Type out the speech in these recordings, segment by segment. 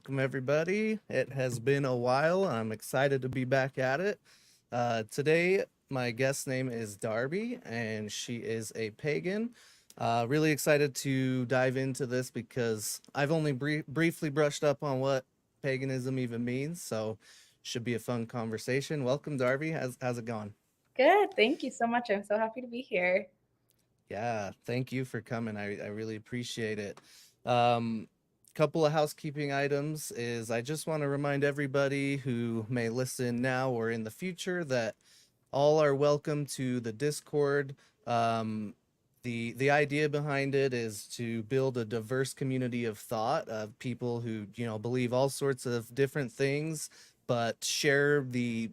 Welcome, everybody. It has been a while. I'm excited to be back at it. Today, my guest name is Darby, and she is a pagan. Really excited to dive into this because I've only briefly brushed up on what paganism even means, so should be a fun conversation. Welcome, Darby. How's it going? Good. Thank you so much. I'm so happy to be here. Yeah, thank you for coming. I really appreciate it. Um, Couple of housekeeping items is I just want to remind everybody who may listen now or in the future that all are welcome to the Discord. Um, the idea behind it is to build a diverse community of thought of people who believe all sorts of different things, but share the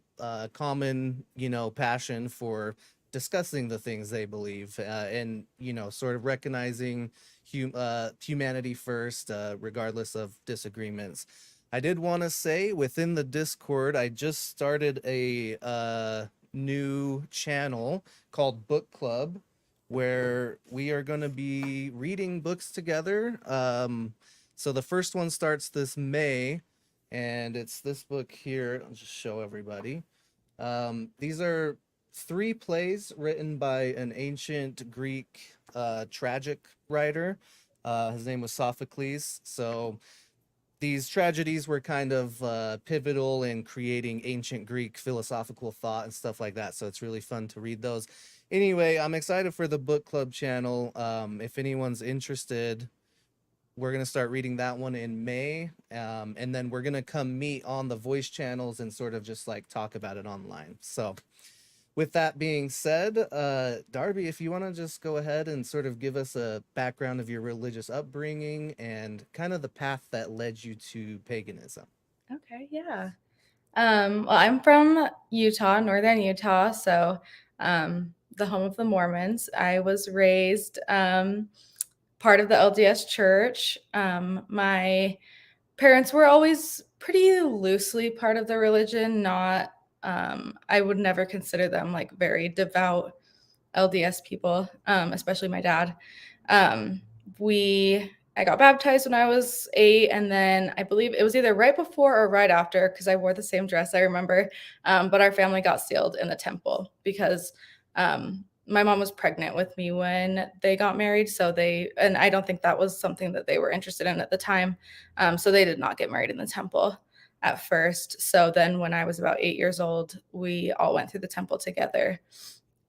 common passion for discussing the things they believe, and sort of recognizing humanity first, regardless of disagreements. I did want to say within the Discord, I just started a new channel called Book Club where we are going to be reading books together. So the first one starts this May, and it's this book here. I'll just show everybody. These are three plays written by an ancient Greek tragic writer. His name was Sophocles. So these tragedies were kind of pivotal in creating ancient Greek philosophical thought and stuff like that. So it's really fun to read those. Anyway, I'm excited for the book club channel. If anyone's interested, we're going to start reading that one in May. And then we're going to come meet on the voice channels and sort of just like talk about it online. So with that being said, Darby, if you want to just go ahead and sort of give us a background of your religious upbringing and kind of the path that led you to paganism. Okay, yeah. Well, I'm from Utah, northern Utah, so the home of the Mormons. I was raised part of the LDS church. My parents were always pretty loosely part of the religion, not, I would never consider them like very devout LDS people, especially my dad. Um, I got baptized when I was 8, and then I believe it was either right before or right after because I wore the same dress. I remember, but our family got sealed in the temple because my mom was pregnant with me when they got married. So and I don't think that was something that they were interested in at the time. So they did not get married in the temple at first. So then when I was about 8 years old, we all went through the temple together.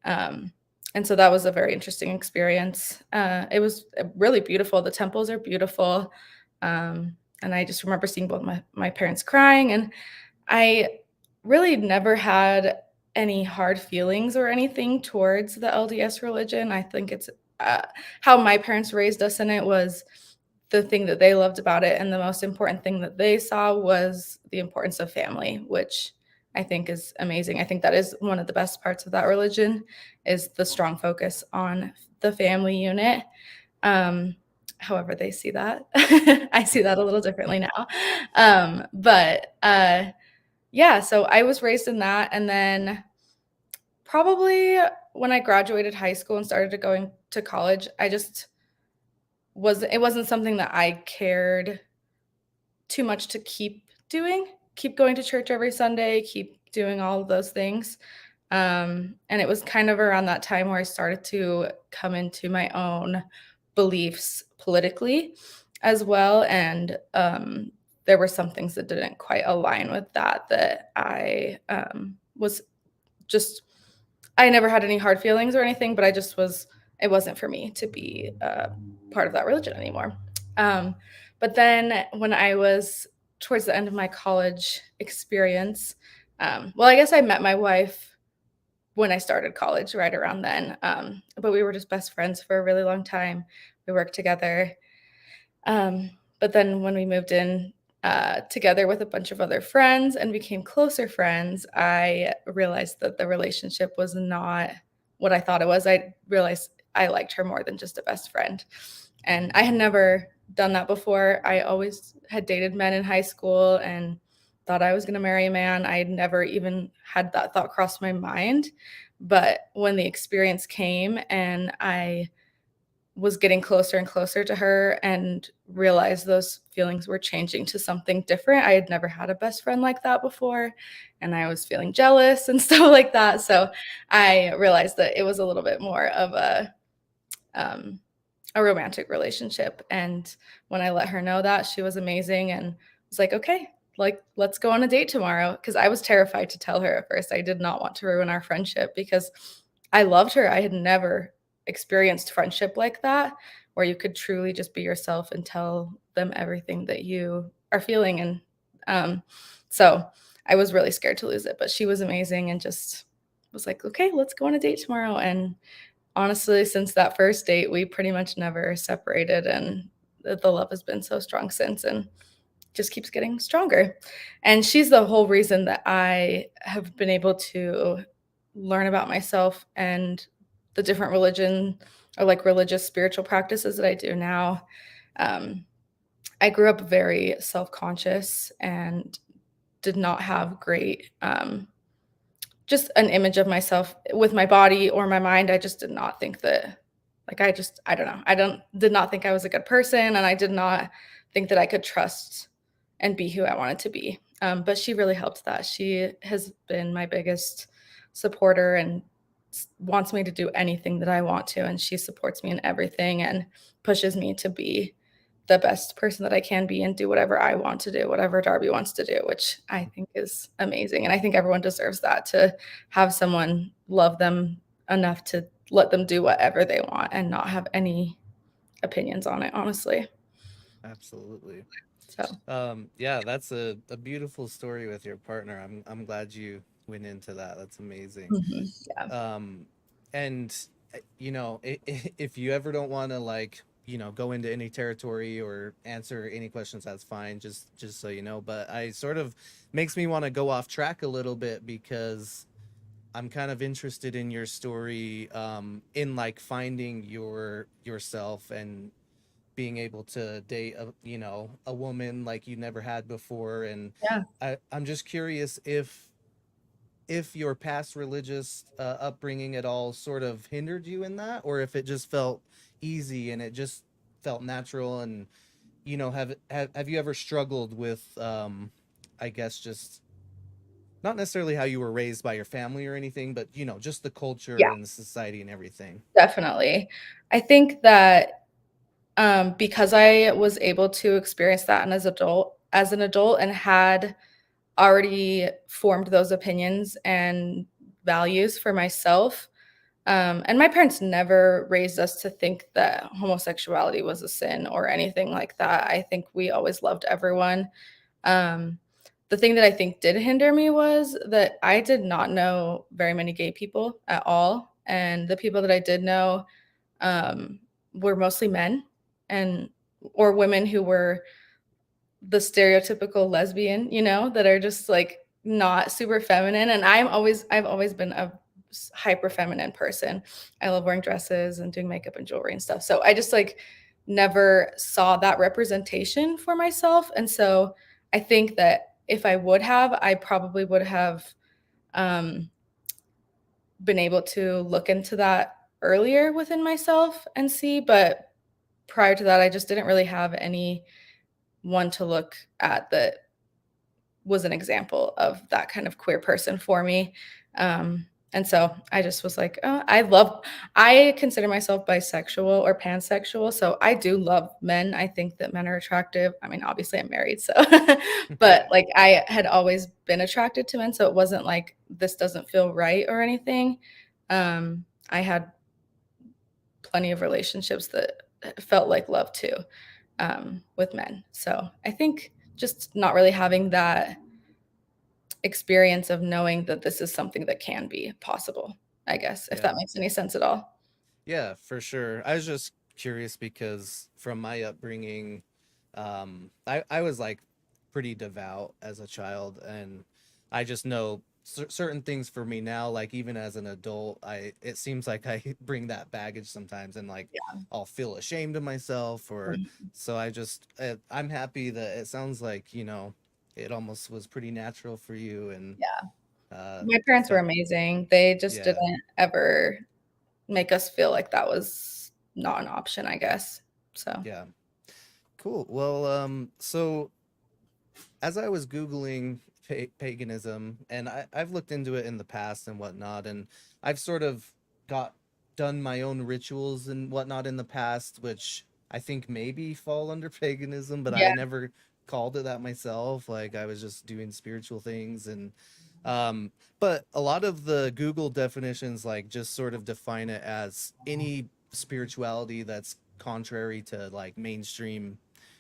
Um, and so that was a very interesting experience. It was really beautiful. The temples are beautiful. And I just remember seeing both my parents crying. And I really never had any hard feelings or anything towards the LDS religion. I think it's uh, how my parents raised us in it was the thing that they loved about it. And the most important thing that they saw was the importance of family, which I think is amazing. I think that is one of the best parts of that religion is the strong focus on the family unit. Um, However they see that. I see that a little differently now. But yeah, so I was raised in that. And then probably when I graduated high school and started going to college, it wasn't something that I cared too much to keep going to church every Sunday, keep doing all of those things. And it was kind of around that time where I started to come into my own beliefs politically as well. And there were some things that didn't quite align with that I was just, I never had any hard feelings or anything, but it wasn't for me to be part of that religion anymore. Um, but then when I was towards the end of my college experience, well, I guess I met my wife when I started college, right around then. But we were just best friends for a really long time. We worked together. Um, but then when we moved in together with a bunch of other friends and became closer friends, I realized that the relationship was not what I thought it was. I realized I liked her more than just a best friend. And I had never done that before. I always had dated men in high school and thought I was going to marry a man. I had never even had that thought cross my mind. But when the experience came and I was getting closer and closer to her and realized those feelings were changing to something different. I had never had a best friend like that before, and I was feeling jealous and stuff like that. So I realized that it was a little bit more of um, a romantic relationship. And when I let her know that, she was amazing and was like, okay, like, let's go on a date tomorrow. Because I was terrified to tell her at first. I did not want to ruin our friendship because I loved her. I had never experienced friendship like that, where you could truly just be yourself and tell them everything that you are feeling. And so I was really scared to lose it, but she was amazing and just was like, okay, let's go on a date tomorrow. And honestly, since that first date, we pretty much never separated, and the love has been so strong since and just keeps getting stronger. And she's the whole reason that I have been able to learn about myself and the different religion or like religious spiritual practices that I do now. Um, I grew up very self conscious and did not have great just an image of myself with my body or my mind. I just did not think that like I don't know. I don't did not think I was a good person and I did not think that I could trust and be who I wanted to be. But she really helped that. She has been my biggest supporter and wants me to do anything that I want to, and she supports me in everything and pushes me to be the best person that I can be and do whatever I want to do, whatever Darby wants to do, which I think is amazing. And I think everyone deserves that, to have someone love them enough to let them do whatever they want and not have any opinions on it, honestly. Absolutely. So, Yeah, that's a beautiful story with your partner. I'm glad you went into that. That's amazing. yeah. Um, and if you ever don't want to like, go into any territory or answer any questions, that's fine. Just so you know. But I sort of makes me want to go off track a little bit because I'm kind of interested in your story, in like finding yourself and being able to date a woman like you never had before. And Yeah. I'm just curious if your past religious upbringing at all sort of hindered you in that, or if it just felt easy and it just felt natural. And have you ever struggled with, I guess, just not necessarily how you were raised by your family or anything, but just the culture Yeah, and the society and everything? definitely. I think that because I was able to experience that and as an adult and had already formed those opinions and values for myself. And my parents never raised us to think that homosexuality was a sin or anything like that. I think we always loved everyone. Um, the thing that I think did hinder me was that I did not know very many gay people at all. And the people that I did know um, were mostly men and or women who were the stereotypical lesbian, that are just like not super feminine. And I've always been a hyper feminine person. I love wearing dresses and doing makeup and jewelry and stuff. So I just like never saw that representation for myself. And so I think that if I would have, I probably would have um, been able to look into that earlier within myself and see. But prior to that, I just didn't really have any one to look at that was an example of that kind of queer person for me. And so I just was like, oh, I consider myself bisexual or pansexual. So I do love men. I think that men are attractive. I mean, obviously I'm married. So, but like I had always been attracted to men. So it wasn't like this doesn't feel right or anything. I had plenty of relationships that felt like love too, with men. So I think just not really having that experience of knowing that this is something that can be possible, I guess, if that Yeah. makes any sense at all. Yeah, for sure. I was just curious because from my upbringing, I was like pretty devout as a child, and I just know certain things for me now. Like even as an adult, it seems like I bring that baggage sometimes, and like I'll feel ashamed of myself, or Mhm. so I'm happy that it sounds like it almost was pretty natural for you, and Yeah. uh, My parents were so amazing. They just yeah, didn't ever make us feel like that was not an option, I guess. So Yeah. Cool. Well, so as I was Googling paganism, and I've looked into it in the past and whatnot, and I've sort of got done my own rituals and whatnot in the past, which I think maybe fall under paganism, but I yeah, never called it that myself. Like I was just doing spiritual things and um but a lot of the Google definitions like just sort of define it as any spirituality that's contrary to like mainstream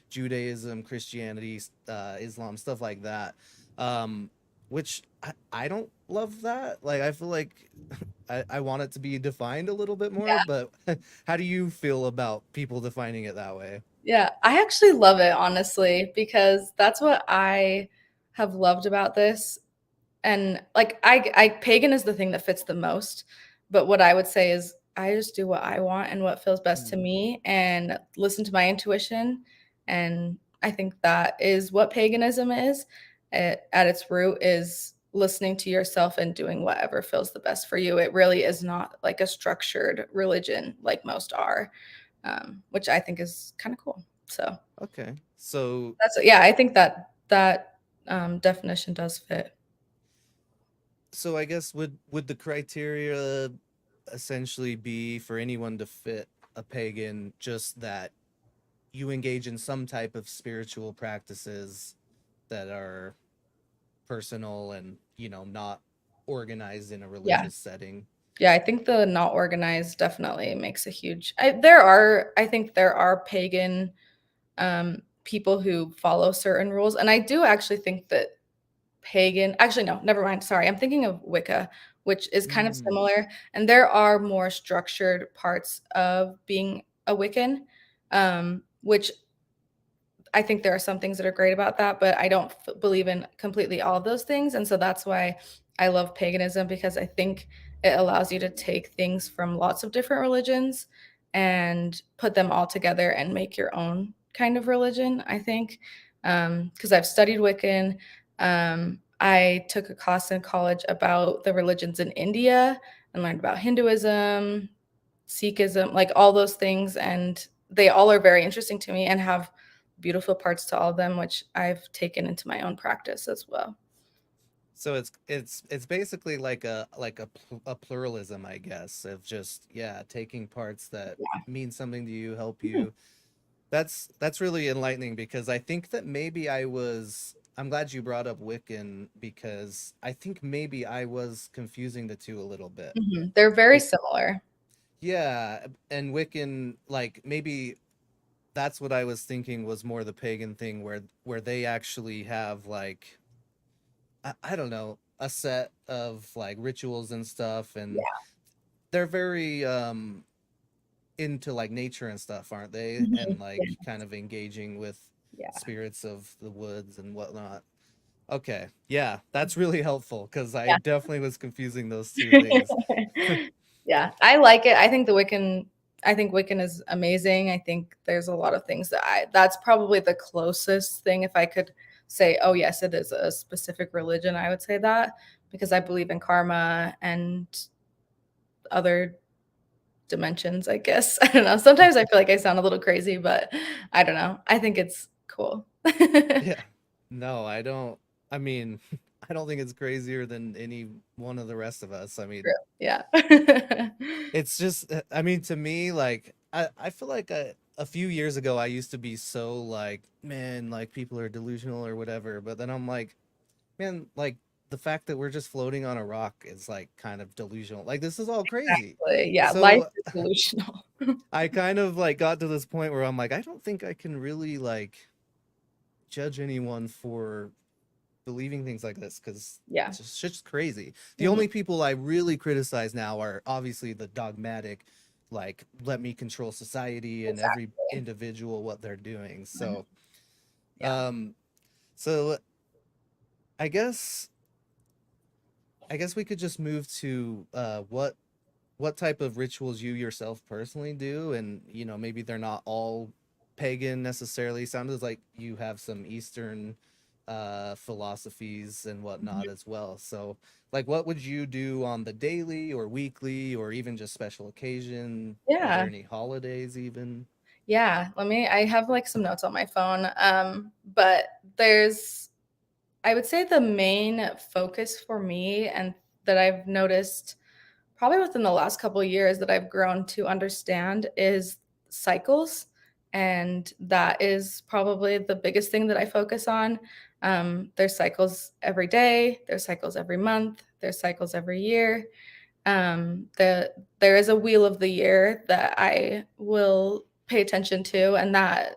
Judaism, Christianity, Islam, stuff like that. Um, which I don't love that. Like, I feel like I want it to be defined a little bit more, but how do you feel about people defining it that way? yeah, I actually love it honestly because that's what I have loved about this. And like I pagan is the thing that fits the most, but what I would say is I just do what I want and what feels best to Hmm. me and listen to my intuition. And I think that is what paganism is at its root is listening to yourself and doing whatever feels the best for you. It really is not like a structured religion like most are, which I think is kind of cool. So Okay. So that's yeah, I think that definition does fit. so I guess would the criteria essentially be for anyone to fit a pagan just that you engage in some type of spiritual practices that are personal and not organized in a Yeah. religious setting. Yeah, I think the not organized definitely makes a huge I think there are pagan, people who follow certain rules, and I do actually think that pagan actually, no, never mind, sorry, I'm thinking of Wicca, which is kind of Mm, similar, and there are more structured parts of being a Wiccan, which I think there are some things that are great about that, but I don't believe in completely all of those things. And so that's why I love paganism because I think it allows you to take things from lots of different religions and put them all together and make your own kind of religion, I think. Because I've studied Wiccan. I took a class in college about the religions in India and learned about Hinduism, Sikhism, like all those things. And they all are very interesting to me and have beautiful parts to all of them, which I've taken into my own practice as well. so it's basically like a pluralism, I guess, of just yeah, taking parts that mean something to you, help Mhm. you. That's really enlightening because I think that maybe I'm glad you brought up Wiccan because I think maybe I was confusing the two a little bit. Mhm. They're very similar. Yeah, and Wiccan, like maybe that's what I was thinking was more the pagan thing where they actually have like I don't know, a set of like rituals and stuff and Yeah. they're very into like nature and stuff, aren't they? And Mhm. like Yeah. kind of engaging with Yeah. spirits of the woods and whatnot. Okay. Yeah, that's really helpful because I Yeah. definitely was confusing those two things. Yeah, I like it. I think Wiccan is amazing. I think there's a lot of things that's probably the closest thing if I could say, "Oh, yes, it is a specific religion," I would say that because I believe in karma and other dimensions, I guess. I don't know. Sometimes I feel like I sound a little crazy, but I don't know. I think it's cool. Yeah. No, I don't. I mean, I don't think it's crazier than any one of the rest of us. I True. mean, Yeah. it's just, I mean, to me, like, I feel like a few years ago, I used to be so like, man, like people are delusional or whatever. But then I'm like, man, like the fact that we're just floating on a rock is like kind of delusional. Like, this is all crazy. Exactly. Yeah, life So is delusional. I kind of like got to this point where I'm like, I don't think I can really like judge anyone for believing things like this because Yeah. it's just shit's crazy. The Mhm. only people I really criticize now are obviously the dogmatic, like let me control society and every Exactly. individual what they're doing. Mhm. So, Yeah. um, so I guess we could just move to what type of rituals you yourself personally do, and maybe they're not all pagan necessarily. Sounds like you have some Eastern philosophies and whatnot Mhm. as well. So, like, what would you do on the daily or weekly or even just special occasion? Are there Yeah. any holidays even? Yeah. I have like some notes on my phone. But there's, I would say the main focus for me and that I've noticed probably within the last couple of years that I've grown to understand is cycles. And that is probably the biggest thing that I focus on. There's cycles every day, there's cycles every month, there's cycles every year. There is a wheel of the year that I will pay attention to, and that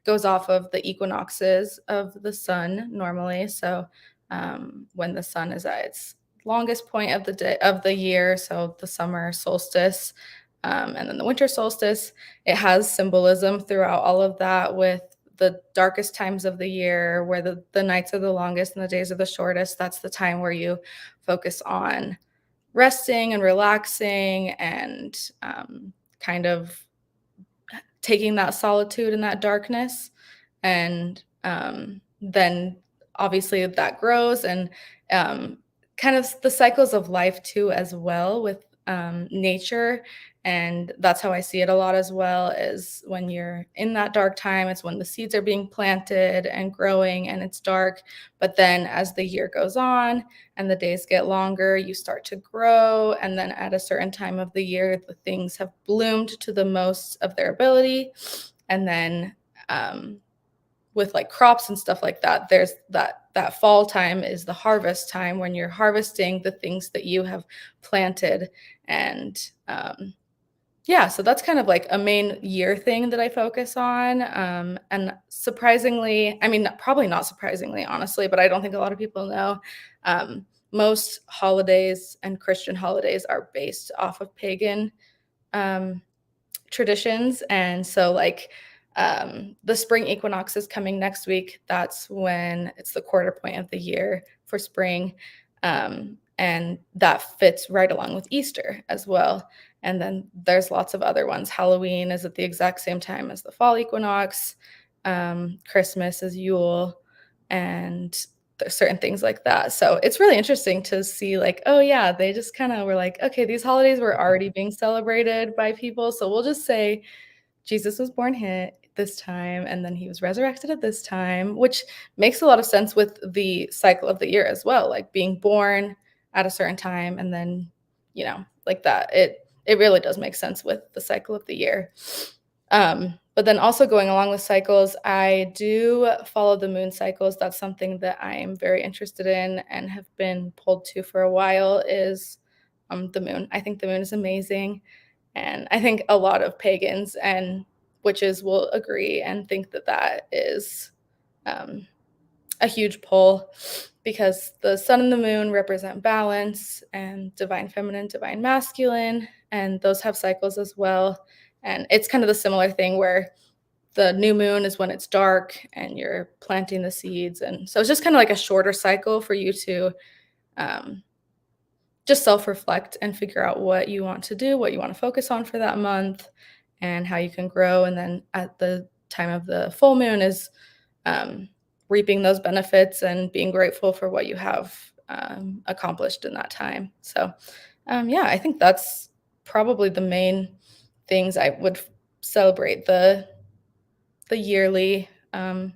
goes off of the equinoxes of the sun normally. So when the sun is at its longest point of the day of the year, so the summer solstice, and then the winter solstice, it has symbolism throughout all of that with the darkest times of the year where the nights are the longest and the days are the shortest. That's the time where you focus on resting and relaxing and kind of taking that solitude and that darkness. And then obviously that grows and um, kind of the cycles of life too, as well, with nature. And that's how I see it a lot as well, is when you're in that dark time, it's when the seeds are being planted and growing and it's dark. But then as the year goes on and the days get longer, you start to grow. And then at a certain time of the year, the things have bloomed to the most of their ability. And then um, with like crops and stuff like that, there's that fall time is the harvest time when you're harvesting the things that you have planted. And yeah, so that's kind of like a main year thing that I focus on. And surprisingly, I mean, probably not surprisingly, honestly, but I don't think a lot of people know. Most holidays and Christian holidays are based off of pagan um, traditions. And so, like, the spring equinox is coming next week. That's when it's the quarter point of the year for spring. And that fits right along with Easter as well. And then there's lots of other ones. Halloween is at the exact same time as the fall equinox. Christmas is Yule, and there's certain things like that. So it's really interesting to see, like, oh yeah, they just kind of were like, okay, these holidays were already being celebrated by people, so we'll just say Jesus was born here this time and then he was resurrected at this time, which makes a lot of sense with the cycle of the year as well, like being born at a certain time and then, like that. It really does make sense with the cycle of the year. But then also going along with cycles, I do follow the moon cycles. That's something that I am very interested in and have been pulled to for a while, is the moon. I think the moon is amazing. And I think a lot of pagans and witches will agree and think that that is um, a huge pull, because the sun and the moon represent balance and divine feminine, divine masculine, and those have cycles as well. And it's kind of the similar thing where the new moon is when it's dark and you're planting the seeds. And so it's just kind of like a shorter cycle for you to um, just self-reflect and figure out what you want to do, what you want to focus on for that month, and how you can grow. And then at the time of the full moon is um, reaping those benefits and being grateful for what you have accomplished in that time. So, yeah, I think that's probably the main things I would celebrate. The yearly, I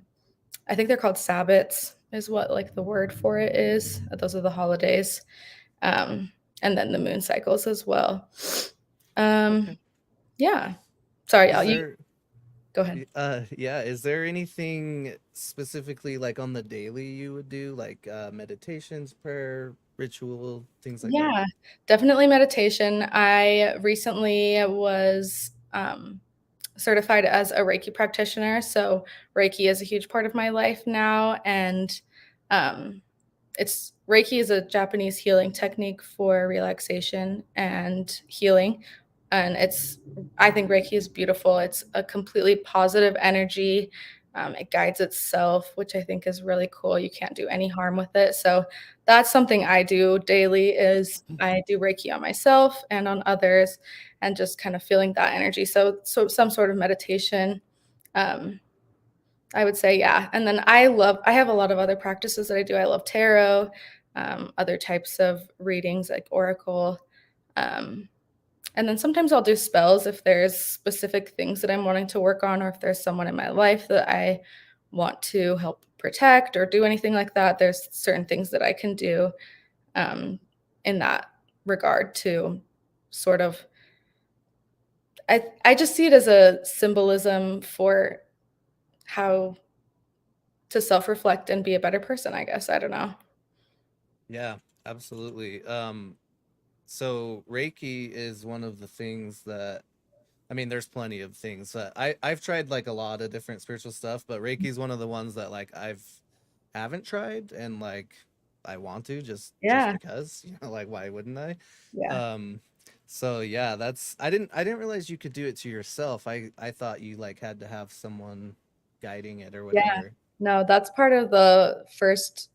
think they're called Sabbats, is what like the word for it is. Those are the holidays, um, and then the moon cycles as well. Um, Okay. yeah. Sorry, Is you there go ahead. yeah, is there anything specifically like on the daily you would do, like meditations, prayer, ritual, things like that? Yeah, definitely meditation. I recently was certified as a Reiki practitioner, so Reiki is a huge part of my life now, and um, it's Reiki is a Japanese healing technique for relaxation and healing. And I think Reiki is beautiful. It's a completely positive energy. It guides itself, which I think is really cool. You can't do any harm with it. So that's something I do daily, is I do Reiki on myself and on others, and just kind of feeling that energy. So some sort of meditation. Um, I would say, yeah. And then I have a lot of other practices that I do. I love tarot, other types of readings like oracle. Um, and then sometimes I'll do spells if there's specific things that I'm wanting to work on, or if there's someone in my life that I want to help protect or do anything like that. There's certain things that I can do um, in that regard to sort of. I just see it as a symbolism for how to self-reflect and be a better person, I guess. I don't know. Yeah, absolutely. So Reiki is one of the things that, I mean, there's plenty of things that I've tried like a lot of different spiritual stuff, but Reiki is one of the ones that like I've haven't tried, and like I want to, just Yeah, because, like why wouldn't I? yeah, Um so yeah, that's I didn't realize you could do it to yourself. I thought you like had to have someone guiding it or yeah. whatever. No, that's part of the first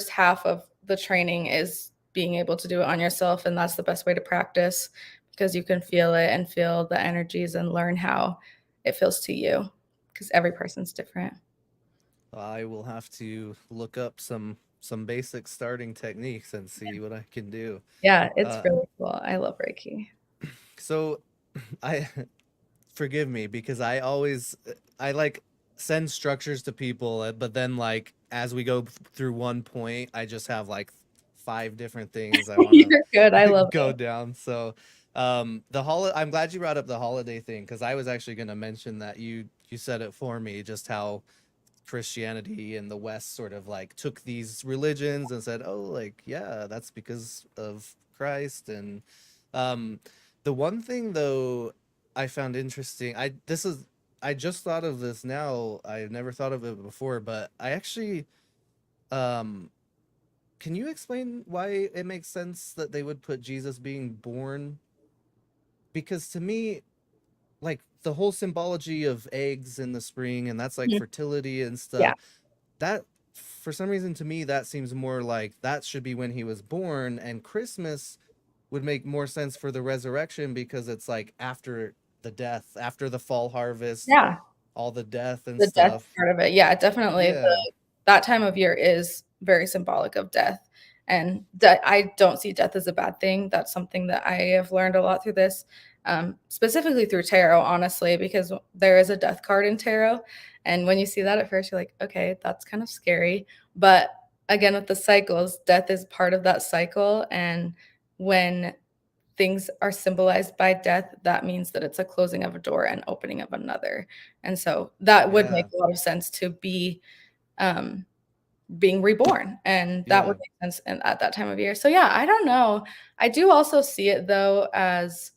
half of the training is being able to do it on yourself, and that's the best way to practice because you can feel it and feel the energies and learn how it feels to you because every person's different. I will have to look up some basic starting techniques and see what I can do. Yeah, it's Uh really cool. I love Reiki. so I forgive me because I always I like send structures to people, but then like as we go through one point, I just have like five different things I want You're good. I to love go it. down. So I'm glad you brought up the holiday thing because I was actually going to mention that you said it for me, just how Christianity in the West sort of like took these religions and said, "Oh, like yeah, that's because of Christ." And um, the one thing though I found interesting, I just thought of this now. I've never thought of it before, but I actually um, can you explain why it makes sense that they would put Jesus being born? Because to me, like the whole symbology of eggs in the spring, and that's like Mhm. fertility and Yeah, stuff, that for some reason to me that seems more like that should be when he was born, and Christmas would make more sense for the resurrection because it's like after the death, after the fall harvest, yeah. all the death and The death stuff. part of it, yeah, definitely. Yeah. That time of year is very symbolic of death, and that I don't see death as a bad thing. That's something that I have learned a lot through this, specifically through tarot, honestly, because there is a death card in tarot, and when you see that at first, you're like, "Okay, that's kind of scary," but again, with the cycles, death is part of that cycle, and when things are symbolized by death, that means that it's a closing of a door and opening of another. And so that would make Yeah. a lot of sense to be um, being reborn, and that would Yeah. make sense at that time of year. So yeah, I don't know. I do also see it though as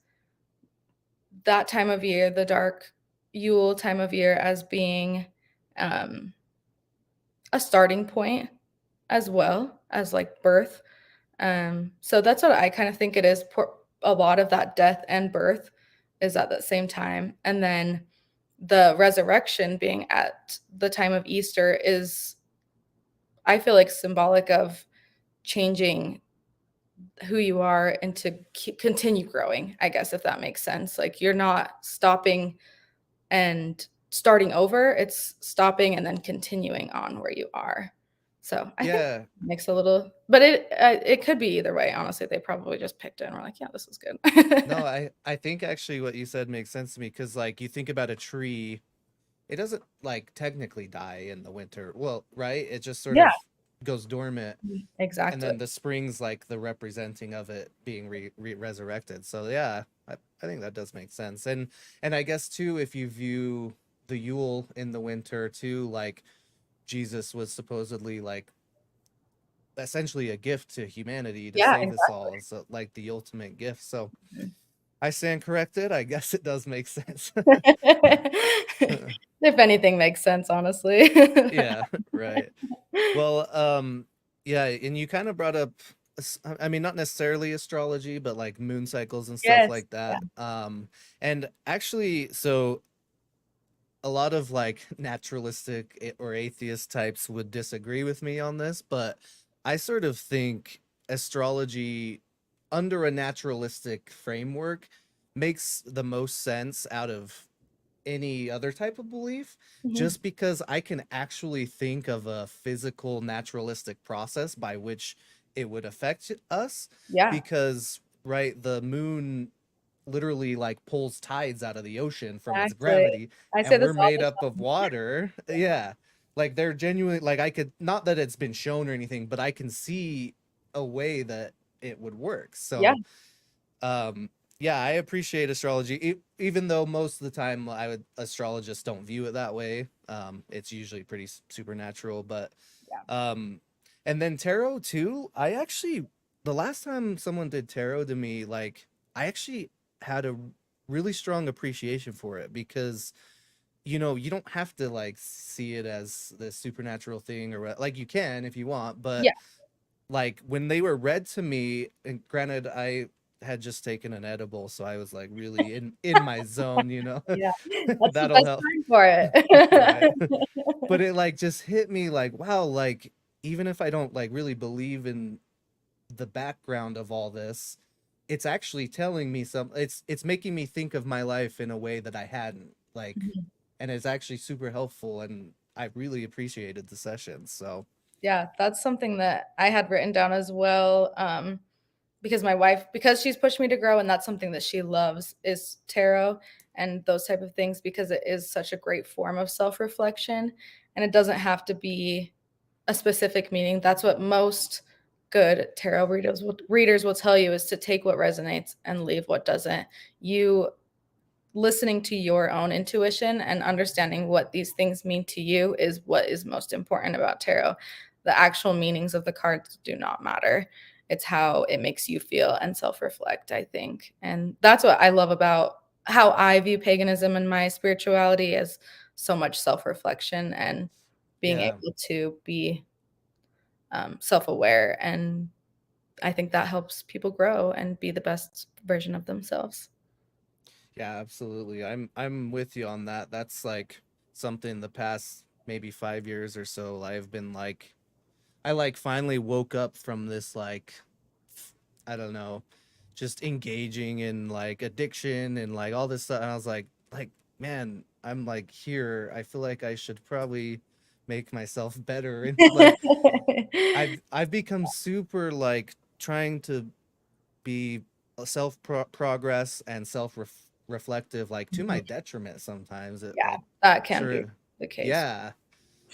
that time of year, the dark Yule time of year, as being um, a starting point as well as like birth. So that's what I kind of think it is. A lot of that death and birth is at that same time. And then the resurrection being at the time of Easter is, I feel like, symbolic of changing who you are and to continue growing, I guess, if that makes sense. Like you're not stopping and starting over, it's stopping and then continuing on where you are. So I think Yeah. it makes a little, but it could be either way. Honestly, they probably just picked it and were like, yeah, this is good. No, I think actually what you said makes sense to me because like you think about a tree, it doesn't like technically die in the winter. Well, right? It just sort Yeah, of goes dormant, and exactly. then the spring's like the representing of it being resurrected. So yeah, I think that does make sense. And I guess too, if you view the Yule in the winter too, like Jesus was supposedly like essentially a gift to humanity to Yeah, save us all, exactly. so like the ultimate gift. So I stand corrected. I guess it does make sense. If anything makes sense, honestly. Yeah, right. Well, yeah, and you kind of brought up, I mean, not necessarily astrology, but like moon cycles and stuff Yes. like Yeah. that. And actually, so a lot of like naturalistic or atheist types would disagree with me on this, but I sort of think astrology under a naturalistic framework makes the most sense out of any other type of belief, Mhm. just because I can actually think of a physical naturalistic process by which it would affect us. Yeah, Because right, the moon literally like pulls tides out of the ocean from its exactly. gravity, I say and we're this all made the up of water. Yeah, like they're genuinely, like, I could, not that it's been shown or anything, but I can see a way that it would work. Yeah, So um yeah, I appreciate astrology, even though most of the time astrologists don't view it that way. It's usually pretty supernatural, but yeah. um and then tarot too. I actually, the last time someone did tarot to me, like, I actually had a really strong appreciation for it, because you don't have to like see it as this supernatural thing, or like, you can if you want, but Yeah. like when they were read to me, and granted I had just taken an edible, so I was like really in my zone, Yeah, that's the that'll best help. time for Right. it. But it like just hit me like, wow, like, even if I don't like really believe in the background of all this, it's actually telling me some, it's making me think of my life in a way that I hadn't, like, Mhm. and it's actually super helpful, and I really appreciated the session. So Yeah, that's something that I had written down as well, because my wife, because she's pushed me to grow, and that's something that she loves is tarot and those type of things, because it is such a great form of self-reflection, and it doesn't have to be a specific meaning. That's what most good tarot readers will tell you, is to take what resonates and leave what doesn't. You listening to your own intuition and understanding what these things mean to you is what is most important about tarot. The actual meanings of the cards do not matter. It's how it makes you feel and self-reflect, I think. And that's what I love about how I view paganism and my spirituality, as so much self-reflection and being yeah. able to be self-aware. And I think that helps people grow and be the best version of themselves. Yeah, absolutely. I'm with you on that. That's like something the past maybe 5 years or so I've been like, I like finally woke up from this like, I don't know, just engaging in like addiction and like all this stuff. And I was like, man, I'm like here. I feel like I should probably make myself better. And like I've become super like trying to be self progress and self reflective, like to my Mhm. detriment sometimes. Yeah, I that can be sure, the case. yeah.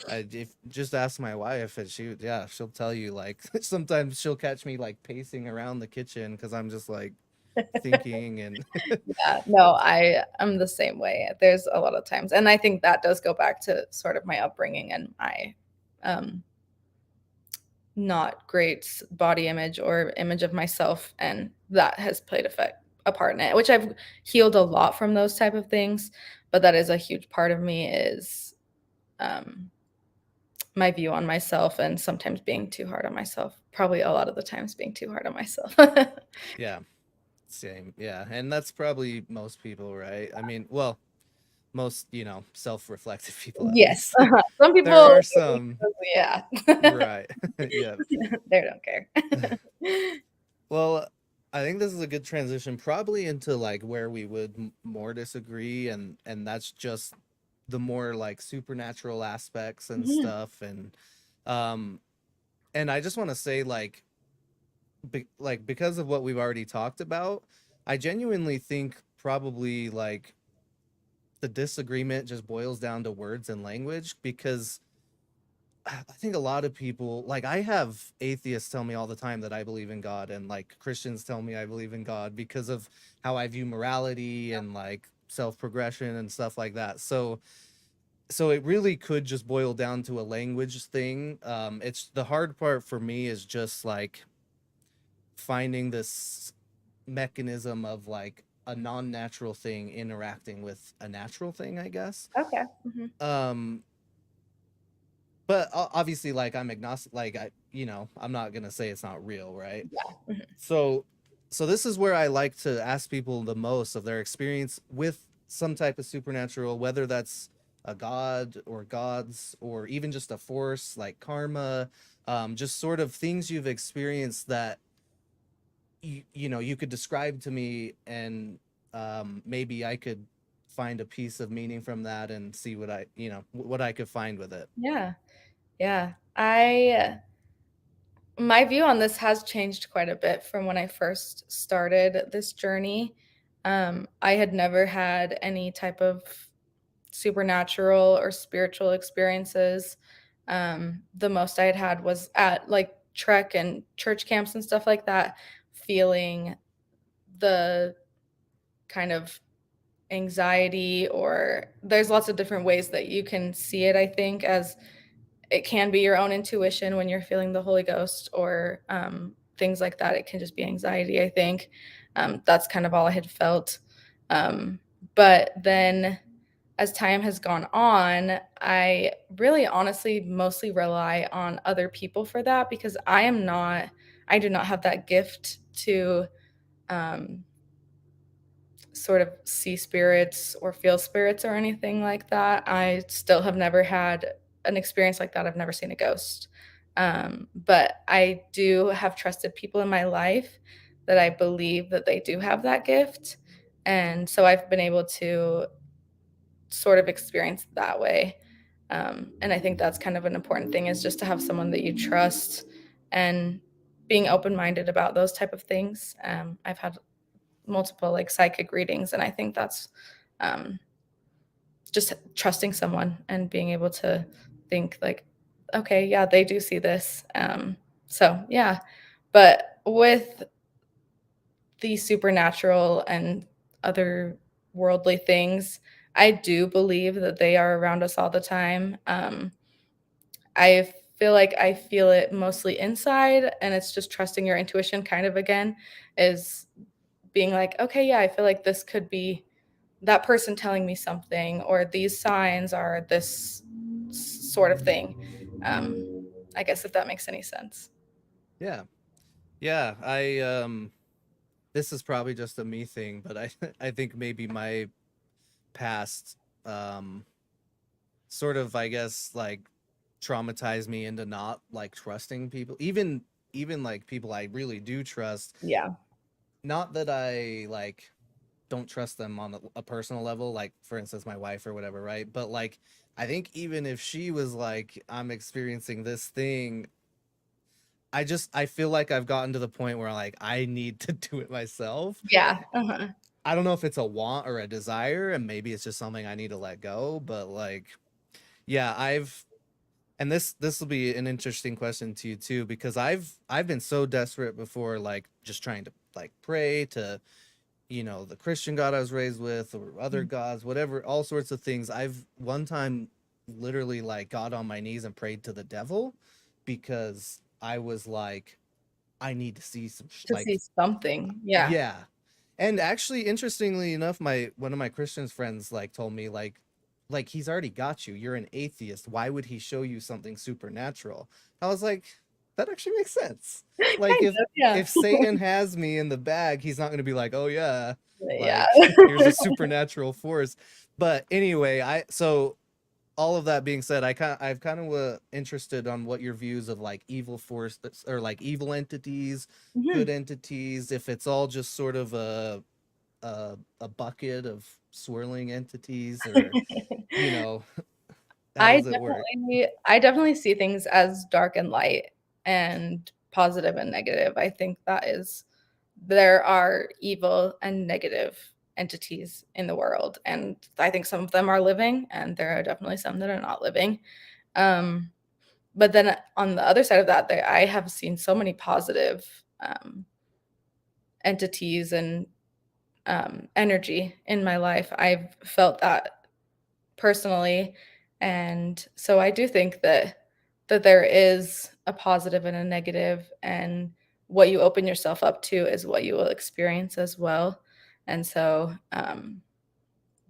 I if just ask my wife, and yeah, she'll tell you like sometimes she'll catch me like pacing around the kitchen because I'm just like thinking and Yeah, no, I am the same way. There's a lot of times, and I think that does go back to sort of my upbringing and my, um, not great body image or image of myself, and that has played a part in it, which I've healed a lot from those type of things, but that is a huge part of me, is, um, my view on myself and sometimes being too hard on myself. Probably a lot of the times being too hard on myself. yeah, same, yeah, and that's probably most people, right? I mean, well, most self reflective people at Yes, least. some There people, are some, yeah. right? Yeah. They don't care. Well, I think this is a good transition probably into like where we would more disagree, and that's just the more like supernatural aspects and Mhm, stuff. Um and I just want to say like like because of what we've already talked about, I genuinely think probably like the disagreement just boils down to words and language, because I think a lot of people, like, I have atheists tell me all the time that I believe in God, and like Christians tell me I believe in God because of how I view morality and like self progression and stuff like that. So it really could just boil down to a language thing. It's the hard part for me is just like finding this mechanism of like a non-natural thing interacting with a natural thing, I guess. okay, mhm, Um but obviously like I'm agnostic, like I'm not gonna say it's not real, right? yeah, mhm, So so this is where I like to ask people the most of their experience with some type of supernatural, whether that's a god or gods or even just a force like karma, just sort of things you've experienced that you could describe to me, and maybe I could find a piece of meaning from that and see what I, what I could find with it. Yeah. Yeah. My view on this has changed quite a bit from when I first started this journey. I had never had any type of supernatural or spiritual experiences. The most I had had was at like trek and church camps and stuff like that, feeling the kind of anxiety, or there's lots of different ways that you can see it, I think, as it can be your own intuition when you're feeling the Holy Ghost, or things like that. It can just be anxiety, I think. That's kind of all I had felt. But then as time has gone on, I really honestly mostly rely on other people for that, because I do not have that gift to um, sort of see spirits or feel spirits or anything like that. I still have never had an experience like that. I've never seen a ghost. But I do have trusted people in my life that I believe that they do have that gift. And so I've been able to sort of experience that way. And I think that's kind of an important thing, is just to have someone that you trust and being open-minded about those type of things. I've had multiple like psychic readings, and I think that's um, just trusting someone and being able to think like, okay, yeah, they do see this. So yeah, but with the supernatural and other worldly things, I do believe that they are around us all the time. I feel like I feel it mostly inside, and it's just trusting your intuition kind of again, is being like, okay, yeah, I feel like this could be that person telling me something, or these signs are this sort of thing. I guess, if that makes any sense. Yeah. Yeah. This is probably just a me thing, but I, I think maybe my past, um, sort of, I guess, like traumatized me into not like trusting people, even like people I really do trust. Yeah. Not that I like don't trust them on a personal level, like for instance my wife or whatever, right? But like I think even if she was like, I'm experiencing this thing, I feel like I've gotten to the point where like I need to do it myself. Yeah. Uh-huh. I don't know if it's a want or a desire, and maybe it's just something I need to let go, but like yeah, and this will be an interesting question to you too, because I've been so desperate before, like just trying to like pray to, the Christian God I was raised with, or other gods, whatever, all sorts of things. I've one time literally like got on my knees and prayed to the devil, because I was like, I need to see some To see something. Yeah. yeah. And actually, interestingly enough, my one of my Christian friends like told me like he's already got you. You're an atheist. Why would he show you something supernatural? I was like, that actually makes sense. Like Kind of, yeah. if Satan has me in the bag, he's not going to be like, "Oh yeah, Yeah. like here's a supernatural force." But anyway, I so all of that being said, I've kind of interested on what your views of like evil force, or like evil entities, good Mhm. entities, if it's all just sort of a bucket of swirling entities, or you know how does it work? I definitely see things as dark and light, and positive and negative. I think there are evil and negative entities in the world, and I think some of them are living, and there are definitely some that are not living. Um, but then on the other side of that, I have seen so many positive entities and energy in my life. I've felt that personally, and so I do think that there is a positive and a negative, and what you open yourself up to is what you will experience as well. And so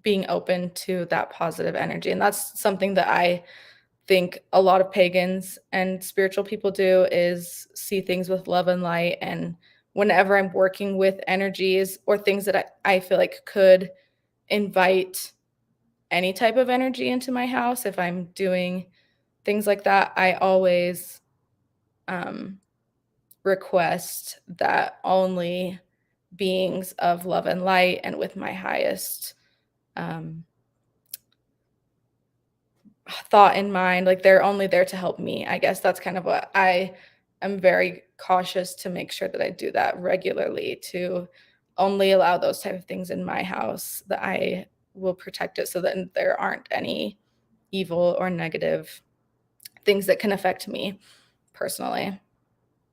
being open to that positive energy, and that's something that I think a lot of pagans and spiritual people do, is see things with love and light. And whenever I'm working with energies or things that I feel like could invite any type of energy into my house, if I'm doing things like that, I always um, request that only beings of love and light and with my highest um, thought in mind, like, they're only there to help me, I guess that's kind of what I am very cautious to make sure that I do that regularly, to only allow those type of things in my house, that I will protect it so that there aren't any evil or negative things that can affect me personally.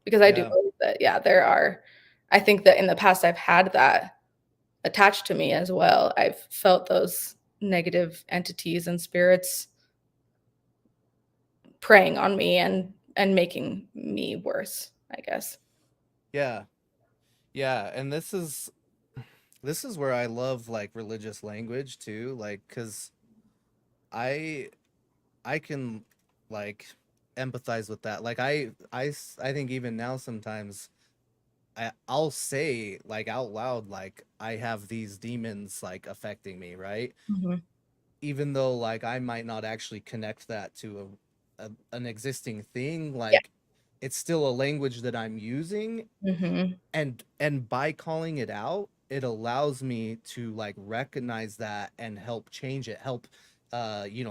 Because I do Yeah. believe that, yeah, there are I think that in the past I've had that attached to me as well. I've felt those negative entities and spirits preying on me and making me worse, I guess. Yeah. Yeah, and this is where I love like religious language too, like cuz I I can like empathize with that. Like I think even now sometimes I'll say like out loud like I have these demons like affecting me, right? Mhm. Even though like I might not actually connect that to an existing thing, Yeah. like it's still a language that I'm using, Mhm. and by calling it out, it allows me to like recognize that and help change it, help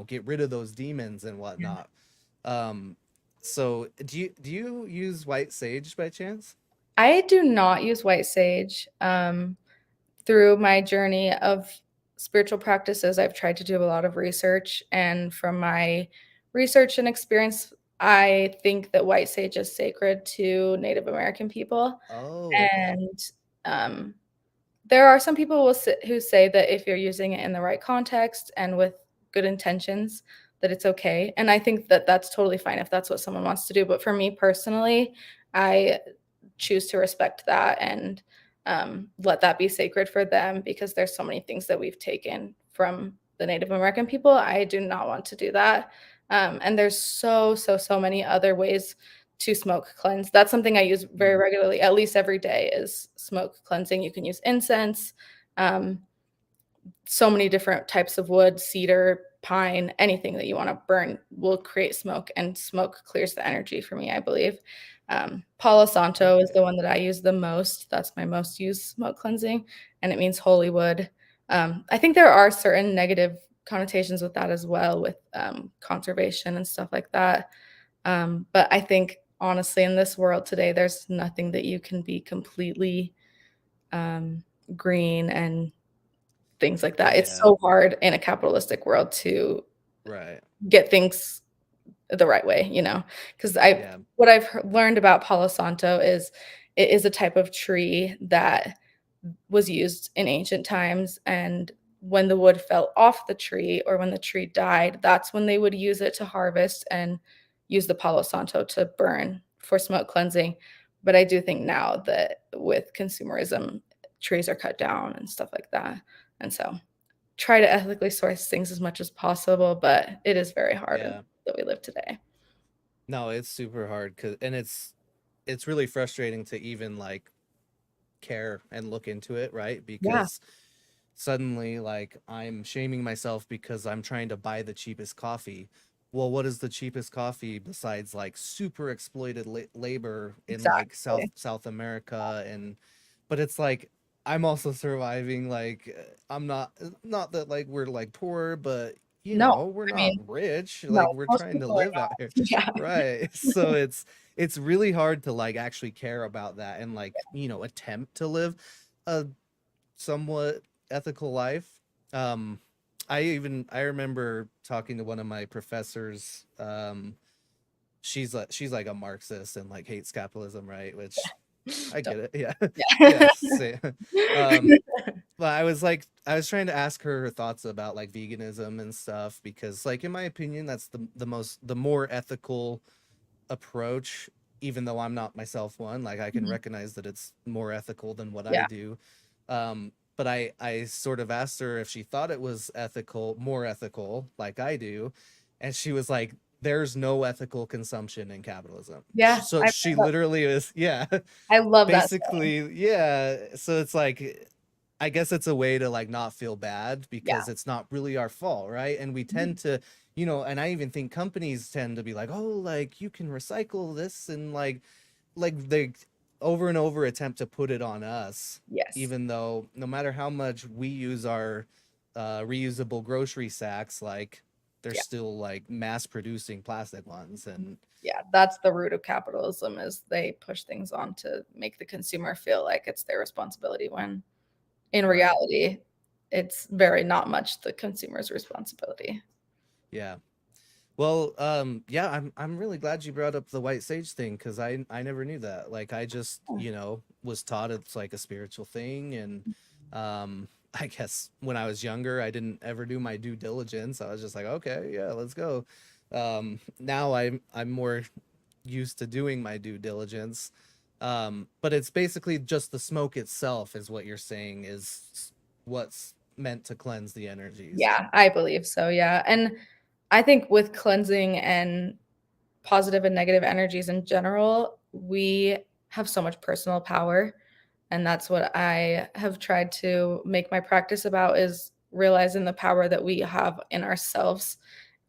get rid of those demons and Yeah. whatnot. Um so do you use white sage by chance? I do not use white sage. Through my journey of spiritual practices, I've tried to do a lot of research, and from my research and experience, I think that white sage is sacred to Native American people, Oh, okay. and, um, there are some people who say that if you're using it in the right context and with good intentions, that it's okay, and I think that that's totally fine if that's what someone wants to do, but for me personally, I choose to respect that and let that be sacred for them because there's so many things that we've taken from the Native American people. I do not want to do that. And there's so many other ways to smoke cleanse. That's something I use very Mm. regularly, at least every day, is smoke cleansing. You can use incense. Um, so many different types of wood, cedar, pine, anything that you wanna burn will create smoke, and smoke clears the energy for me, I believe. Palo Santo is the Okay. one that I use the most. That's my most used smoke cleansing, and it means holy wood. I think there are certain negative connotations with that as well, with, conservation and stuff like that. But I think, honestly, in this world today, there's nothing that you can be completely, um, green and things like that. It's Yeah. so hard in a capitalistic world to Right. get things the right way, you know, because I Yeah. what I've learned about Palo Santo is it is a type of tree that was used in ancient times, and when the wood fell off the tree or when the tree died, that's when they would use it to harvest and use the Palo Santo to burn for smoke cleansing. But I do think now that with consumerism, trees are cut down and stuff like that, and so try to ethically source things as much as possible, but it is very hard in Yeah. that we live today. No, it's super hard cuz and it's really frustrating to even like care and look into it, right? Yeah, Because suddenly like I'm shaming myself because I'm trying to buy the cheapest coffee. Well, what is the cheapest coffee besides like super exploited labor in like exactly. South America? And but it's like I'm also surviving, like I'm not that like we're like poor, but No, we're I not mean, rich, no, like we're most trying to people are live out not. here. Yeah, Right. So it's really hard to like actually care about that and like attempt to live a somewhat ethical life. Um, I remember talking to one of my professors. She's like a Marxist and like hates capitalism, right? Which I don't get it. Yeah, yeah. yeah. Um, but I was trying to ask her her thoughts about like veganism and stuff because, like, in my opinion, that's the more ethical approach. Even though I'm not myself one, like I can Mhm. recognize that it's more ethical than what I Yeah, do. But I sort of asked her if she thought it was ethical, more ethical, like I do, and she was like, "There's no ethical consumption in capitalism." yeah, So she literally is, yeah, I love that saying. basically, yeah. So it's like, I guess it's a way to like not feel bad Yeah. because it's not really our fault, right? And we Mhm. tend to, and I even think companies tend to be like, oh, like you can recycle this, and like they over and over attempt to put it on us, Yes. even though no matter how much we use our reusable grocery sacks, like they're Yeah. still like mass producing plastic ones. And Yeah, that's the root of capitalism, is they push things on to make the consumer feel like it's their responsibility, when in right. reality, it's very not much the consumer's responsibility. Yeah. Well, yeah, I'm really glad you brought up the white sage thing, because I never knew that. Like, I just, was taught it's like a spiritual thing, and I guess when I was younger, I didn't ever do my due diligence. I was just like, okay, yeah, let's go. Now I'm more used to doing my due diligence. But it's basically just the smoke itself is what you're saying is what's meant to cleanse the energies. Yeah, I believe so, yeah, and I think with cleansing and positive and negative energies in general, we have so much personal power. And that's what I have tried to make my practice about, is realizing the power that we have in ourselves.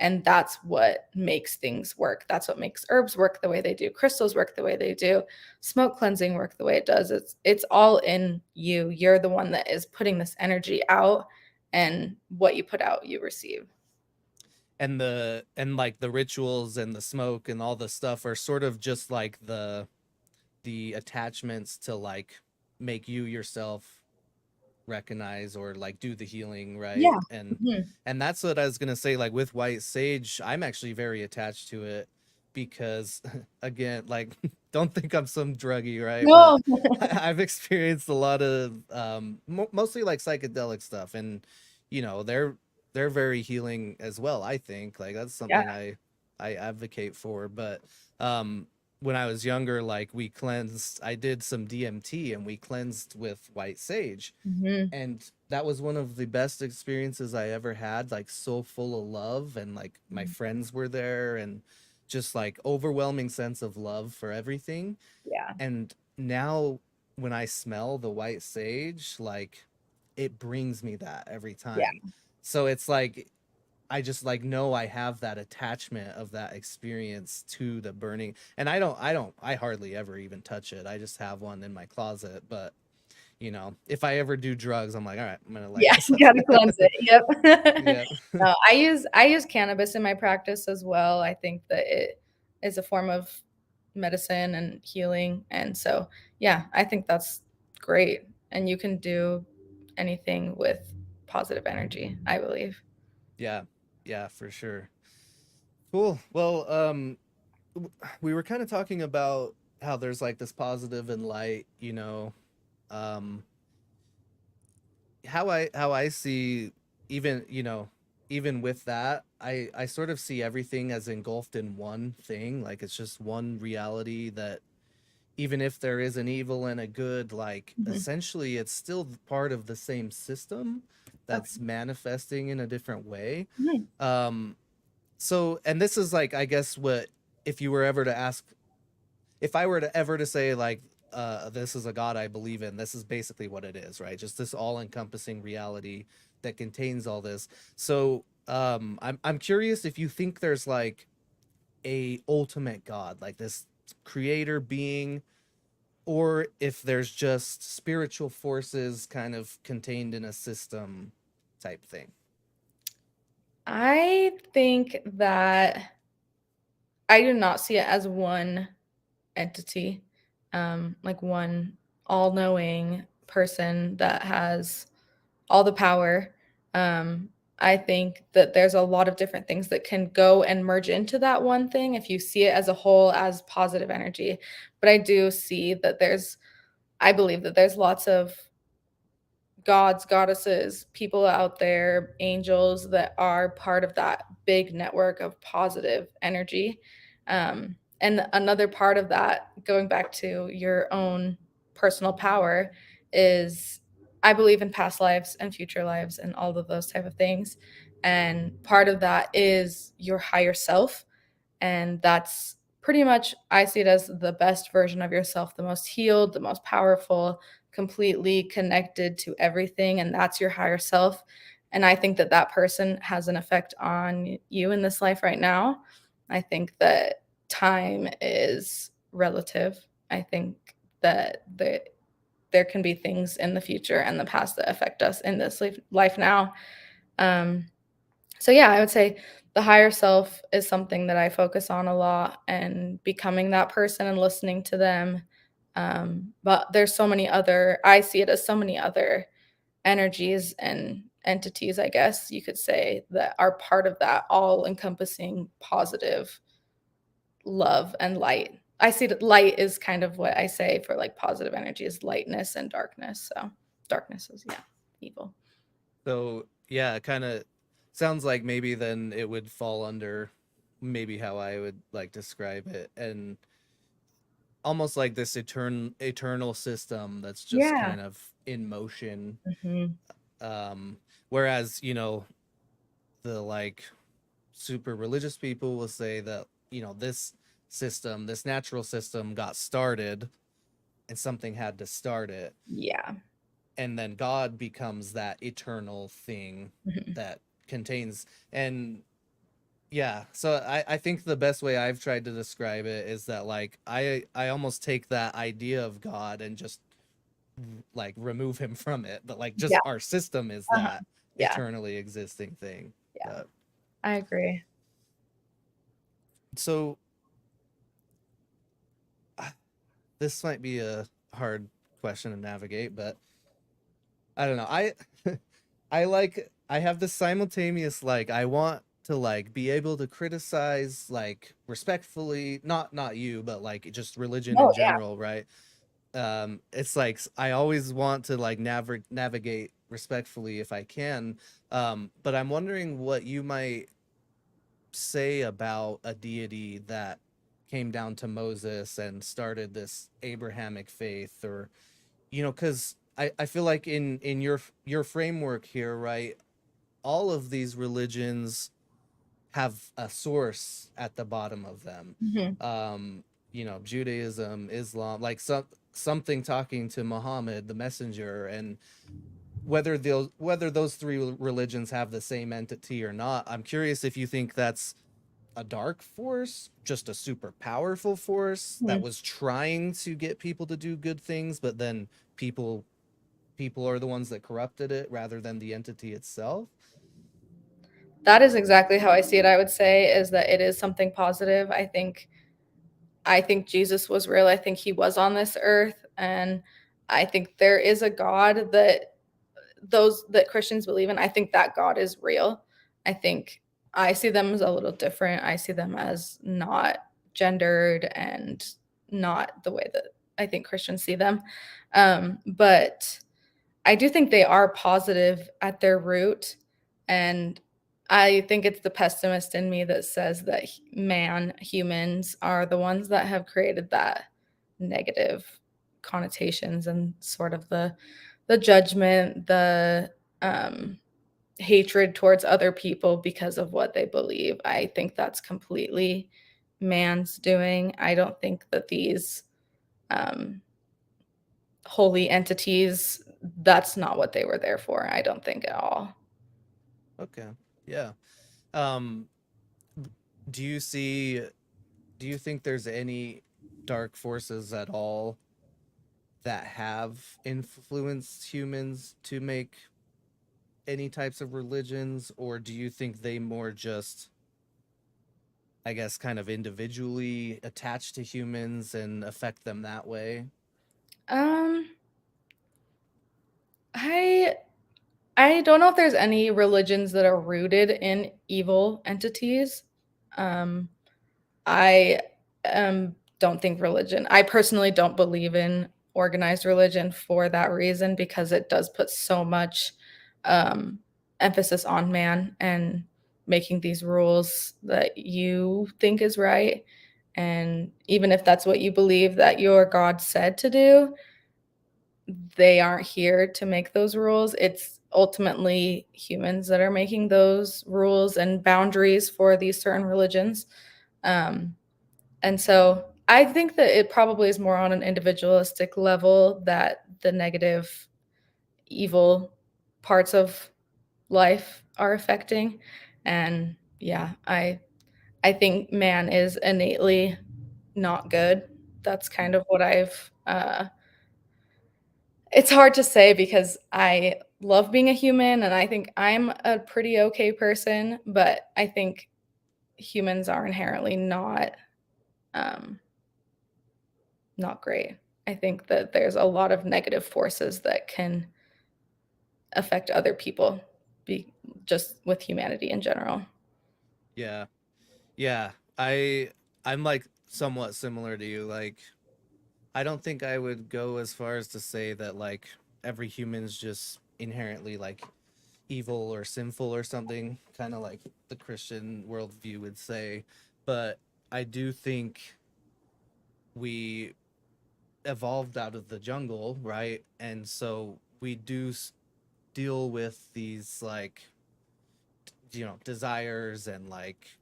And that's what makes things work. That's what makes herbs work the way they do, crystals work the way they do, smoke cleansing work the way it does. It's all in you. You're the one that is putting this energy out, and what you put out, you receive. And like the rituals and the smoke and all the stuff are sort of just like the attachments to like make you yourself recognize or like do the healing, right? Yeah. Mhm. And that's what I was gonna say. Like with white sage, I'm actually very attached to it because again, like don't think I'm some druggie, right? But No. I've experienced a lot of mostly like psychedelic stuff, and they're very healing as well. I think like that's Yeah. something I advocate for. But when I was younger, like I did some DMT and we cleansed with white sage, Mhm. and that was one of the best experiences I ever had, like so full of love, and like my Mhm. friends were there, and just like overwhelming sense of love for everything. Yeah. And now when I smell the white sage, like it brings me that every Yeah. time. So it's like I just like know I have that attachment of that experience to the burning. And I hardly ever even touch it. I just have one in my closet. But if I ever do drugs, I'm like, all right, I'm gonna light Yeah, this you up. gotta cleanse it, yep. Yeah. No, I use cannabis in my practice as well. I think that it is a form of medicine and healing, and so, yeah, I think that's great, and you can do anything with positive energy, I believe. Yeah. Yeah, for sure. Cool. Well, we were kind of talking about how there's like this positive and light, um how I see, even even with that, I sort of see everything as engulfed in one thing, like it's just one reality, that even if there is an evil and a good, like Mhm. essentially it's still part of the same system that's Okay. manifesting in a different way. Mhm. um so, and this is like, I guess, what, if you were ever to ask, if I were to ever to say like, this is a god I believe in, this is basically what it is, right? Just this all-encompassing reality that contains all this. So, I'm curious if you think there's like a ultimate god, like this creator being, or if there's just spiritual forces kind of contained in a system type thing. I think that I do not see it as one entity, like one all-knowing person that has all the power. Um, I think that there's a lot of different things that can go and merge into that one thing if you see it as a whole, as positive energy. But I do see that I believe that there's lots of gods, goddesses, people out there, angels that are part of that big network of positive energy. And another part of that, going back to your own personal power, is I believe in past lives and future lives and all of those type of things. And part of that is your higher self, and that's pretty much, I see it as the best version of yourself, the most healed, the most powerful, completely connected to everything. And that's your higher self. And I think that that person has an effect on you in this life right now. I think that time is relative. I think that there can be things in the future and the past that affect us in this life now. Um, so yeah, I would say the higher self is something that I focus on a lot and becoming that person and listening to them. But there's so many other I see it as so many other energies and entities, I guess you could say, that are part of that all-encompassing positive love and light. I see that light is kind of what I say for, like, positive energy is lightness and darkness, so darkness is, yeah, evil. So yeah, it kind of sounds like maybe then it would fall under maybe how I would like describe it, and almost like this eternal system that's just Yeah. kind of in motion. Mhm. Um, Whereas the like super religious people will say that this system, this natural system, got started and something had to start it, Yeah. and then God becomes that eternal thing Mhm. that contains. And yeah, so I think the best way I've tried to describe it is that like I almost take that idea of God and just like remove him from it, but like just Yeah. our system is Uh-huh. that Yeah. eternally existing thing. Yeah. But I agree. so uh, this might be a hard question to navigate, but I don't know. I have this simultaneous like I want to like be able to criticize like respectfully, not you, but like just religion Oh, in yeah. general, right? It's like I always want to like navigate respectfully if I can. But I'm wondering what you might say about a deity that came down to Moses and started this Abrahamic faith, or because I feel like in your framework here, right, all of these religions have a source at the bottom of them. Mhm. Judaism, Islam, like something talking to Muhammad the messenger, and whether those three religions have the same entity or not, I'm curious if you think that's a dark force, just a super powerful force that Mhm. was trying to get people to do good things, but then people people are the ones that corrupted it rather than the entity itself. That is exactly how I see it, I would say, is that it is something positive. I think Jesus was real. I think he was on this earth, and I think there is a God that those that Christians believe in. I think that God is real. I think I see them as a little different. I see them as not gendered and not the way that I think Christians see them. But I do think they are positive at their root, and I think it's the pessimist in me that says that humans are the ones that have created that negative connotations and sort of the judgment, the um, hatred towards other people because of what they believe. I think that's completely man's doing. I don't think that these um, holy entities, that's not what they were there for, I don't think at all. Okay. Yeah. Um, do you see, do you think there's any dark forces at all that have influenced humans to make any types of religions, or do you think they more just, I guess, kind of individually attach to humans and affect them that way? Um, I I don't know if there's any religions that are rooted in evil entities. Um, I, don't think religion I personally don't believe in organized religion for that reason because it does put so much, um, emphasis on man and making these rules that you think is right, and even if that's what you believe that your God said to do, they aren't here to make those rules. It's ultimately humans that are making those rules and boundaries for these certain religions. Um, and so I think that it probably is more on an individualistic level that the negative, evil parts of life are affecting. And yeah, I think man is innately not good. That's kind of what I've it's hard to say because love being a human, and I think I'm a pretty okay person, but I think humans are inherently um, not great. I think that there's a lot of negative forces that can affect other people, be just with humanity in general. Yeah. Yeah. I'm like somewhat similar to you. Like I don't think I would go as far as to say that like every human's just inherently like evil or sinful or something, kind of like the Christian worldview would say. But I do think we evolved out of the jungle, right? And so we do deal with these like, desires and like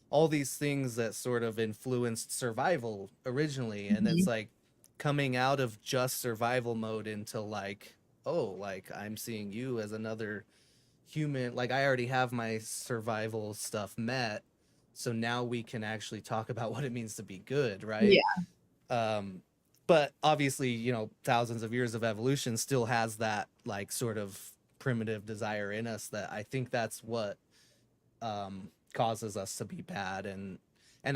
all these things that sort of influenced survival originally. And it's Mhm. like coming out of just survival mode into like, oh, like I'm seeing you as another human. Like I already have my survival stuff met. So now we can actually talk about what it means to be good, right? Yeah. Um, but obviously, thousands of years of evolution still has that like sort of primitive desire in us that I think that's what causes us to be bad. And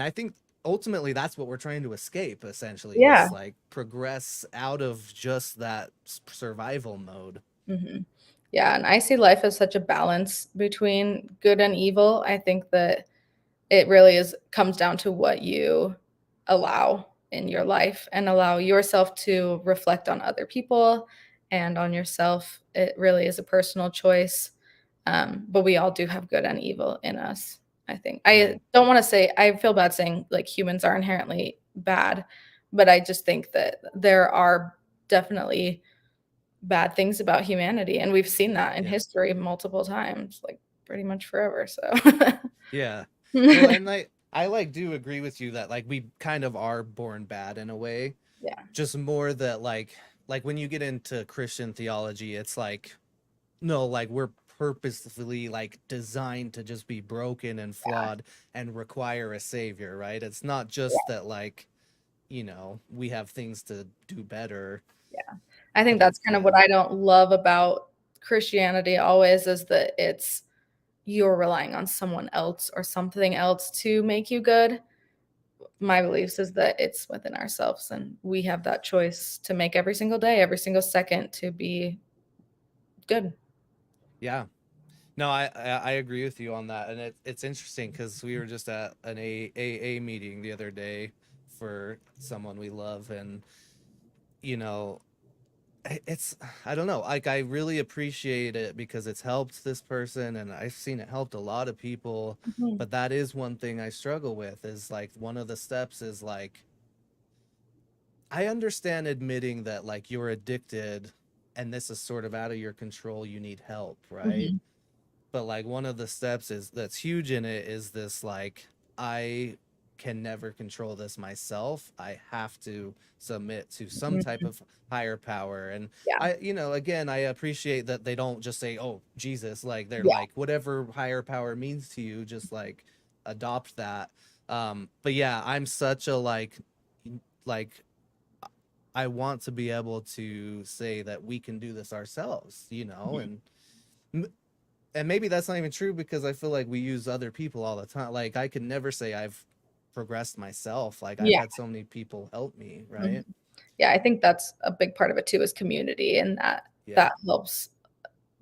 I think ultimately that's what we're trying to escape essentially Yeah. is like progress out of just that survival mode. Mhm. Yeah, and I see life as such a balance between good and evil. I think that it really is comes down to what you allow in your life and allow yourself to reflect on other people and on yourself. It really is a personal choice. But we all do have good and evil in us, I think. I Mm, don't want to say, I feel bad saying like humans are inherently bad, but I just think that there are definitely bad things about humanity. And we've seen that in yeah. history multiple times, like pretty much forever. So, Yeah. Well, and I like do agree with you that like we kind of are born bad in a way. yeah. Just more that like when you get into Christian theology, it's like no, like we're purposefully like designed to just be broken and flawed and require a savior, right? It's not just that like, we have things to do better, Yeah. I think but that's it's kind of yeah. what I don't love about Christianity always is that it's you're relying on someone else or something else to make you good. My beliefs is that it's within ourselves and we have that choice to make every single day, every single second to be good. Yeah. No, I agree with you on that, and it's interesting because we were just at an AA meeting the other day for someone we love, and you know, it's I don't know, like I really appreciate it because it's helped this person, and I've seen it helped a lot of people. Mhm. But that is one thing I struggle with is like one of the steps is like I understand admitting that like you're addicted, and this is sort of out of your control. You need help, right? Mhm. But like one of the steps is that's huge in it is this like I can never control this myself. I have to submit to some type Mhm. of higher power. And Yeah. again, I appreciate that they don't just say, oh, Jesus, like they're Yeah. like whatever higher power means to you, just like adopt that. But yeah, I'm such a like I want to be able to say that we can do this ourselves, Mhm. and maybe that's not even true because I feel like we use other people all the time. Like I could never say I've progressed myself. Like I've Yeah. had so many people help me, Mhm. right? Yeah, I think that's a big part of it too is community and Yeah. that helps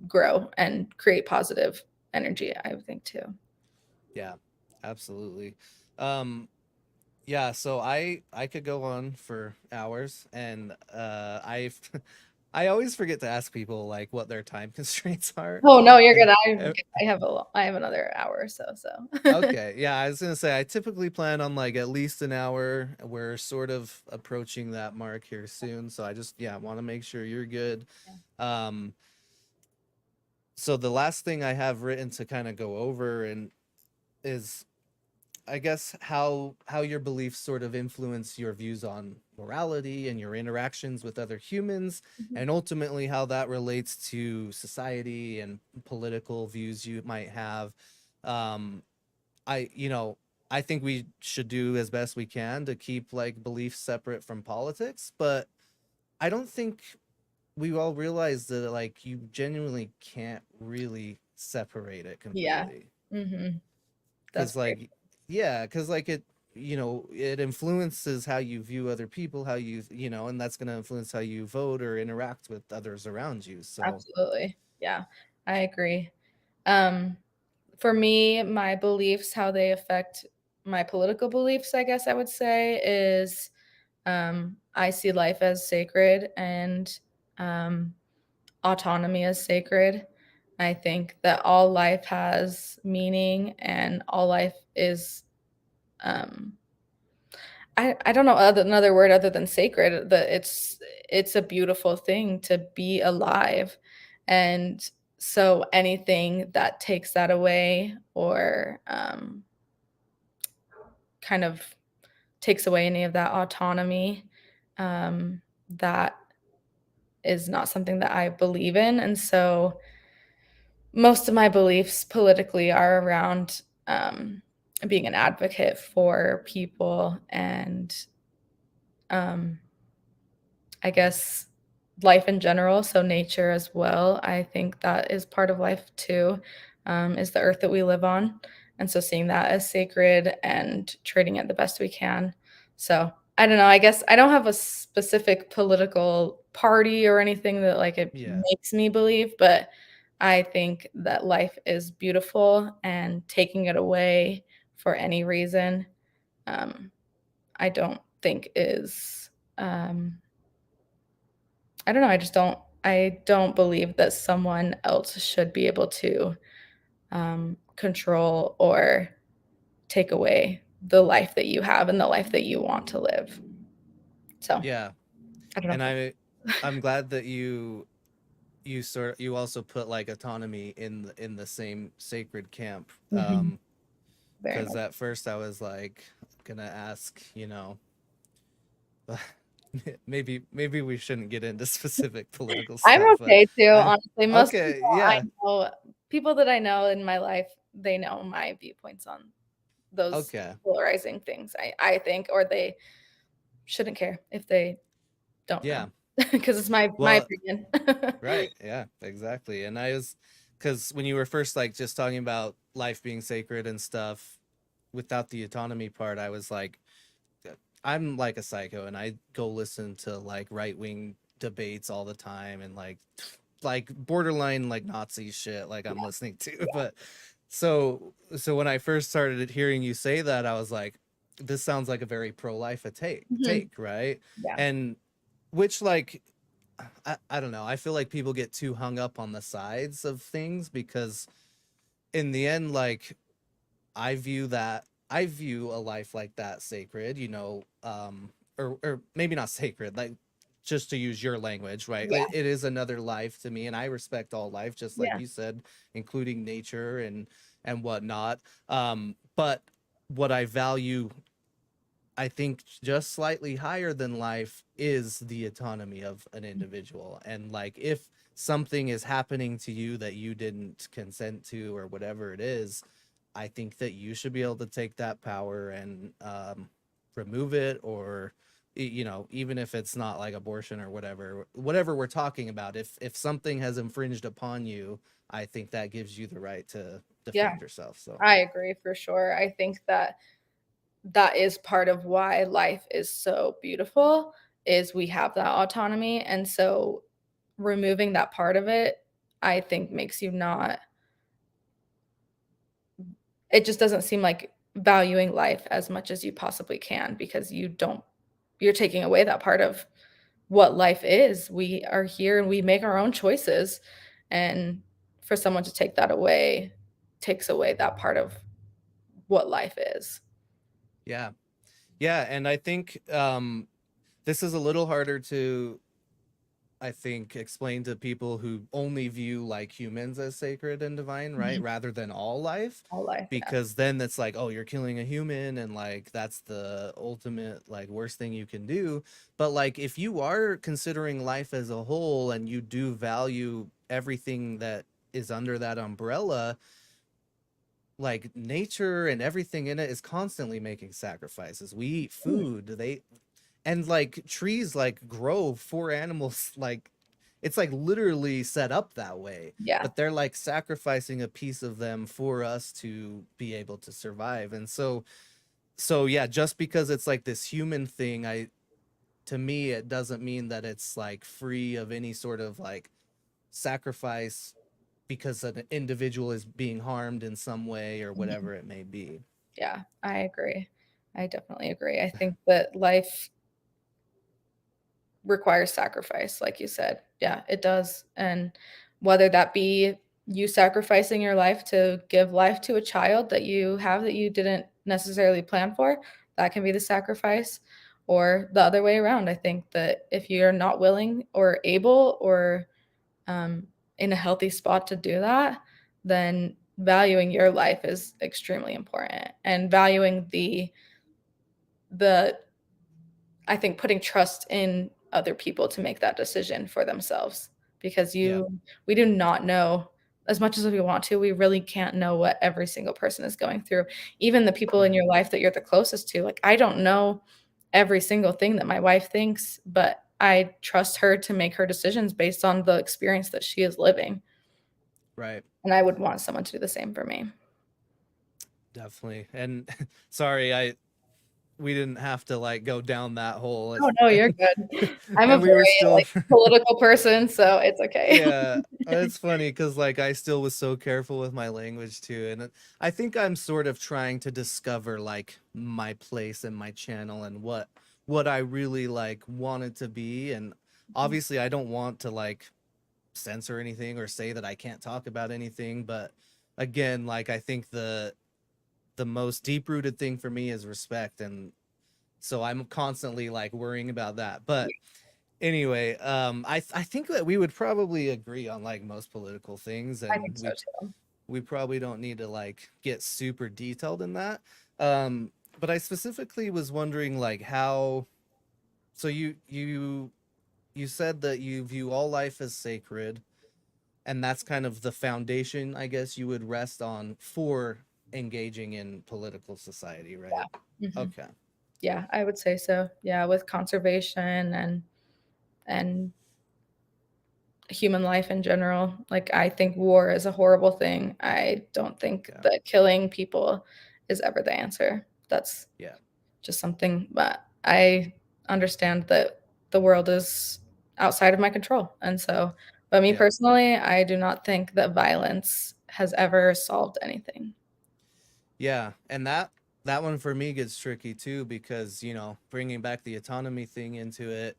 grow and create positive energy, I would think too. Yeah. Absolutely. Um yeah, so I could go on for hours and I've I always forget to ask people like what their time constraints are. Oh, no, you're good. And I have another hour or so, so. okay, yeah, I was gonna say I typically plan on like at least an hour. We're sort of approaching that mark here soon, so I just want to make sure you're good. Yeah. Um, so the last thing I have written to kind of go over and is I guess how your beliefs sort of influence your views on morality and your interactions with other humans, Mhm. and ultimately how that relates to society and political views you might have. Um, I you know I think we should do as best we can to keep like beliefs separate from politics, but I don't think we all realize that like you genuinely can't really separate it Yeah. completely. Mhm. That's Because very like yeah, because like it, you know, it influences how you view other people, how you know, and that's going to influence how you vote or interact with others around you. So absolutely. Yeah, I agree. Um, for me, my beliefs, how they affect my political beliefs, I guess I would say, is I see life as sacred and um, autonomy as sacred. I think that all life has meaning and all life is um, I don't know another word other than sacred. That it's a beautiful thing to be alive, and so anything that takes that away or kind of takes away any of that autonomy, that is not something that I believe in, and so most of my beliefs politically are around being an advocate for people and um, I guess life in general, so nature as well. I think that is part of life too, is the earth that we live on. And so seeing that as sacred and treating it the best we can. So I don't know. I guess I don't have a specific political party or anything that like it yeah, makes me believe, but I think that life is beautiful and taking it away for any reason, um, I don't think is I don't know, I don't believe that someone else should be able to, control or take away the life that you have and the life that you want to live. So, yeah. I don't And know. I'm glad that you also put like autonomy in the same sacred camp. Mhm. Very Because much. at first I was like gonna ask, you know, maybe we shouldn't get into specific political I'm stuff, but okay too, I honestly. Most okay, I yeah, know people that I know in my life, they know my viewpoints on those okay, polarizing things, I think, or they shouldn't care if they don't know yeah. because it's my Well, opinion. right, yeah, exactly. And I was because when you were first like just talking about life being sacred and stuff without the autonomy part, I was like, I'm like a psycho and I go listen to like right wing debates all the time and like borderline like Nazi shit like I'm listening to. But so when I first started hearing you say that, I was like, this sounds like a very pro life Mhm. take, right? Yeah. And which like I don't know. I feel like people get too hung up on the sides of things because in the end, like I view a life like that sacred, you know, or maybe not sacred, like just to use your language, right? Yeah. It is another life to me, and I respect all life, just like Yeah. you said, including nature and whatnot. But what I value, I think, just slightly higher than life is the autonomy of an individual, and like if something is happening to you that you didn't consent to or whatever it is, I think that you should be able to take that power and remove it, or you know, even if it's not like abortion or whatever we're talking about. If something has infringed upon you, I think that gives you the right to Yeah. defend yourself. So I agree for sure. I think that that is part of why life is so beautiful is we have that autonomy, and so removing that part of it, I think makes you not it just doesn't seem like valuing life as much as you possibly can because you're taking away that part of what life is. We are here and we make our own choices, and for someone to take that away takes away that part of what life is. yeah, yeah, and I think this is a little harder to, I think, explain to people who only view like humans as sacred and divine, right? Mhm. Rather than all life. All life, yeah. Because then it's like, oh, you're killing a human and like that's the ultimate like worst thing you can do. But like if you are considering life as a whole and you do value everything that is under that umbrella, like nature and everything in it is constantly making sacrifices. We eat Mm, food, they and like trees like grow for animals like it's like literally set up that way, Yeah. but they're like sacrificing a piece of them for us to be able to survive. And so yeah, just because it's like this human thing, I to me it doesn't mean that it's like free of any sort of like sacrifice because an individual is being harmed in some way or Mhm. whatever it may be. Yeah, I agree. I definitely agree. I think that life requires sacrifice, like you said. Yeah, it does. And whether that be you sacrificing your life to give life to a child that you have that you didn't necessarily plan for, that can be the sacrifice, or the other way around. I think that if you're not willing or able or um, in a healthy spot to do that, then valuing your life is extremely important, and valuing the I think putting trust in other people to make that decision for themselves, because Yeah. we do not know as much as we want to, we really can't know what every single person is going through. Even the people in Right. your life that you're the closest to, like, I don't know every single thing that my wife thinks, but I trust her to make her decisions based on the experience that she is living, Right. and I would want someone to do the same for me. Definitely. And sorry, I we didn't have to like go down that hole. Oh, no, you're good. I'm a And we were very, still like, political person, so it's okay. yeah, it's funny because like I still was so careful with my language too, and I think I'm sort of trying to discover like my place and my channel and what I really like wanted to be. And obviously I don't want to like censor anything or say that I can't talk about anything, but again, like I think the most deep rooted thing for me is respect, and so I'm constantly like worrying about that. But anyway, I think that we would probably agree on like most political things, I think and so too. we probably don't need to like get super detailed in that. But I specifically was wondering like how so you said that you view all life as sacred, and that's kind of the foundation I guess you would rest on for engaging in political society, right? Yeah. Mhm. Okay. Yeah, I would say so. Yeah, with conservation and human life in general. Like, I think war is a horrible thing. I don't think Yeah. that killing people is ever the answer. That's Yeah. just something, but I understand that the world is outside of my control. And so, but me Yeah. personally, I do not think that violence has ever solved anything. Yeah, and that one for me gets tricky too because, you know, bringing back the autonomy thing into it,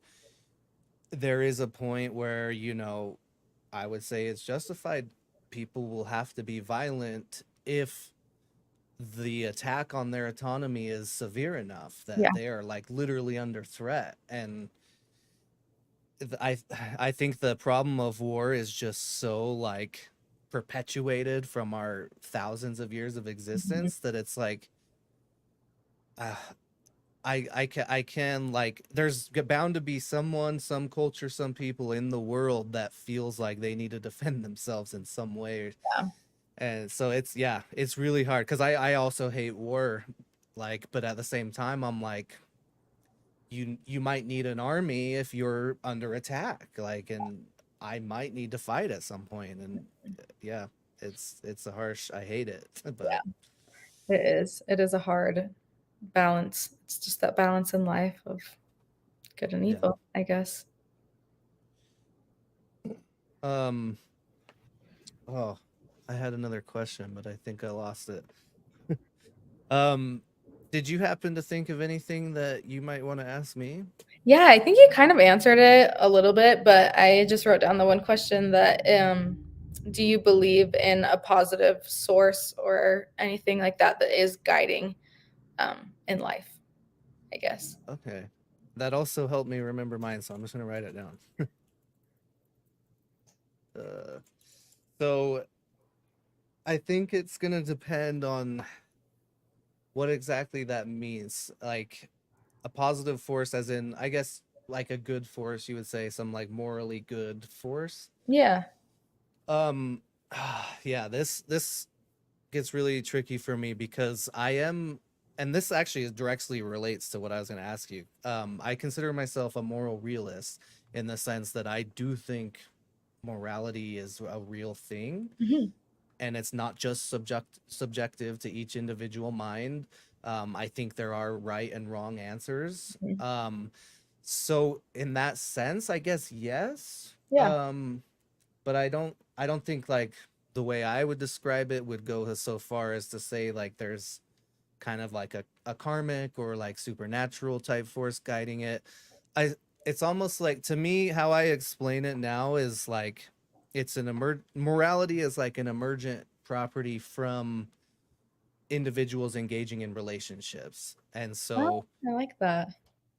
there is a point where, you know, I would say it's justified people will have to be violent if the attack on their autonomy is severe enough Yeah. that they are like literally under threat. And I I think the problem of war is just so like perpetuated from our thousands of years of Mhm. existence that it's like uh, I can like there's bound to be someone, some culture, some people in the world that feels like they need to defend themselves in some way. Yeah. And so it's yeah, it's really hard because I also hate war, like, but at the same time I'm like you might need an army if you're under attack, like, and I might need to fight at some point, and yeah, it's a harsh. I hate it, but Yeah. It is. It is a hard balance. It's just that balance in life of good and yeah. evil, I guess. Um. Oh, I had another question, but I think I lost it. Um, did you happen to think of anything that you might want to ask me? Yeah, I think you kind of answered it a little bit, but I just wrote down the one question that do you believe in a positive source or anything like that that is guiding in life, I guess. Okay, that also helped me remember mine, so I'm just gonna write it down. Uh, so I think it's gonna depend on what exactly that means. Like a positive force, as in, I guess, like a good force, you would say, some like morally good force. Yeah. Um, yeah, this gets really tricky for me because I am and this actually directly relates to what I was going to ask you. I consider myself a moral realist in the sense that I do think morality is a real thing, Mhm. and it's not just subjective to each individual mind. I think there are right and wrong answers. Mhm. So in that sense, I guess yes. Yeah. But I don't think like the way I would describe it would go so far as to say like there's kind of like a karmic or like supernatural type force guiding it. I It's almost like, to me, how I explain it now is like it's morality is like an emergent property from individuals engaging in relationships. And Oh, so I like that.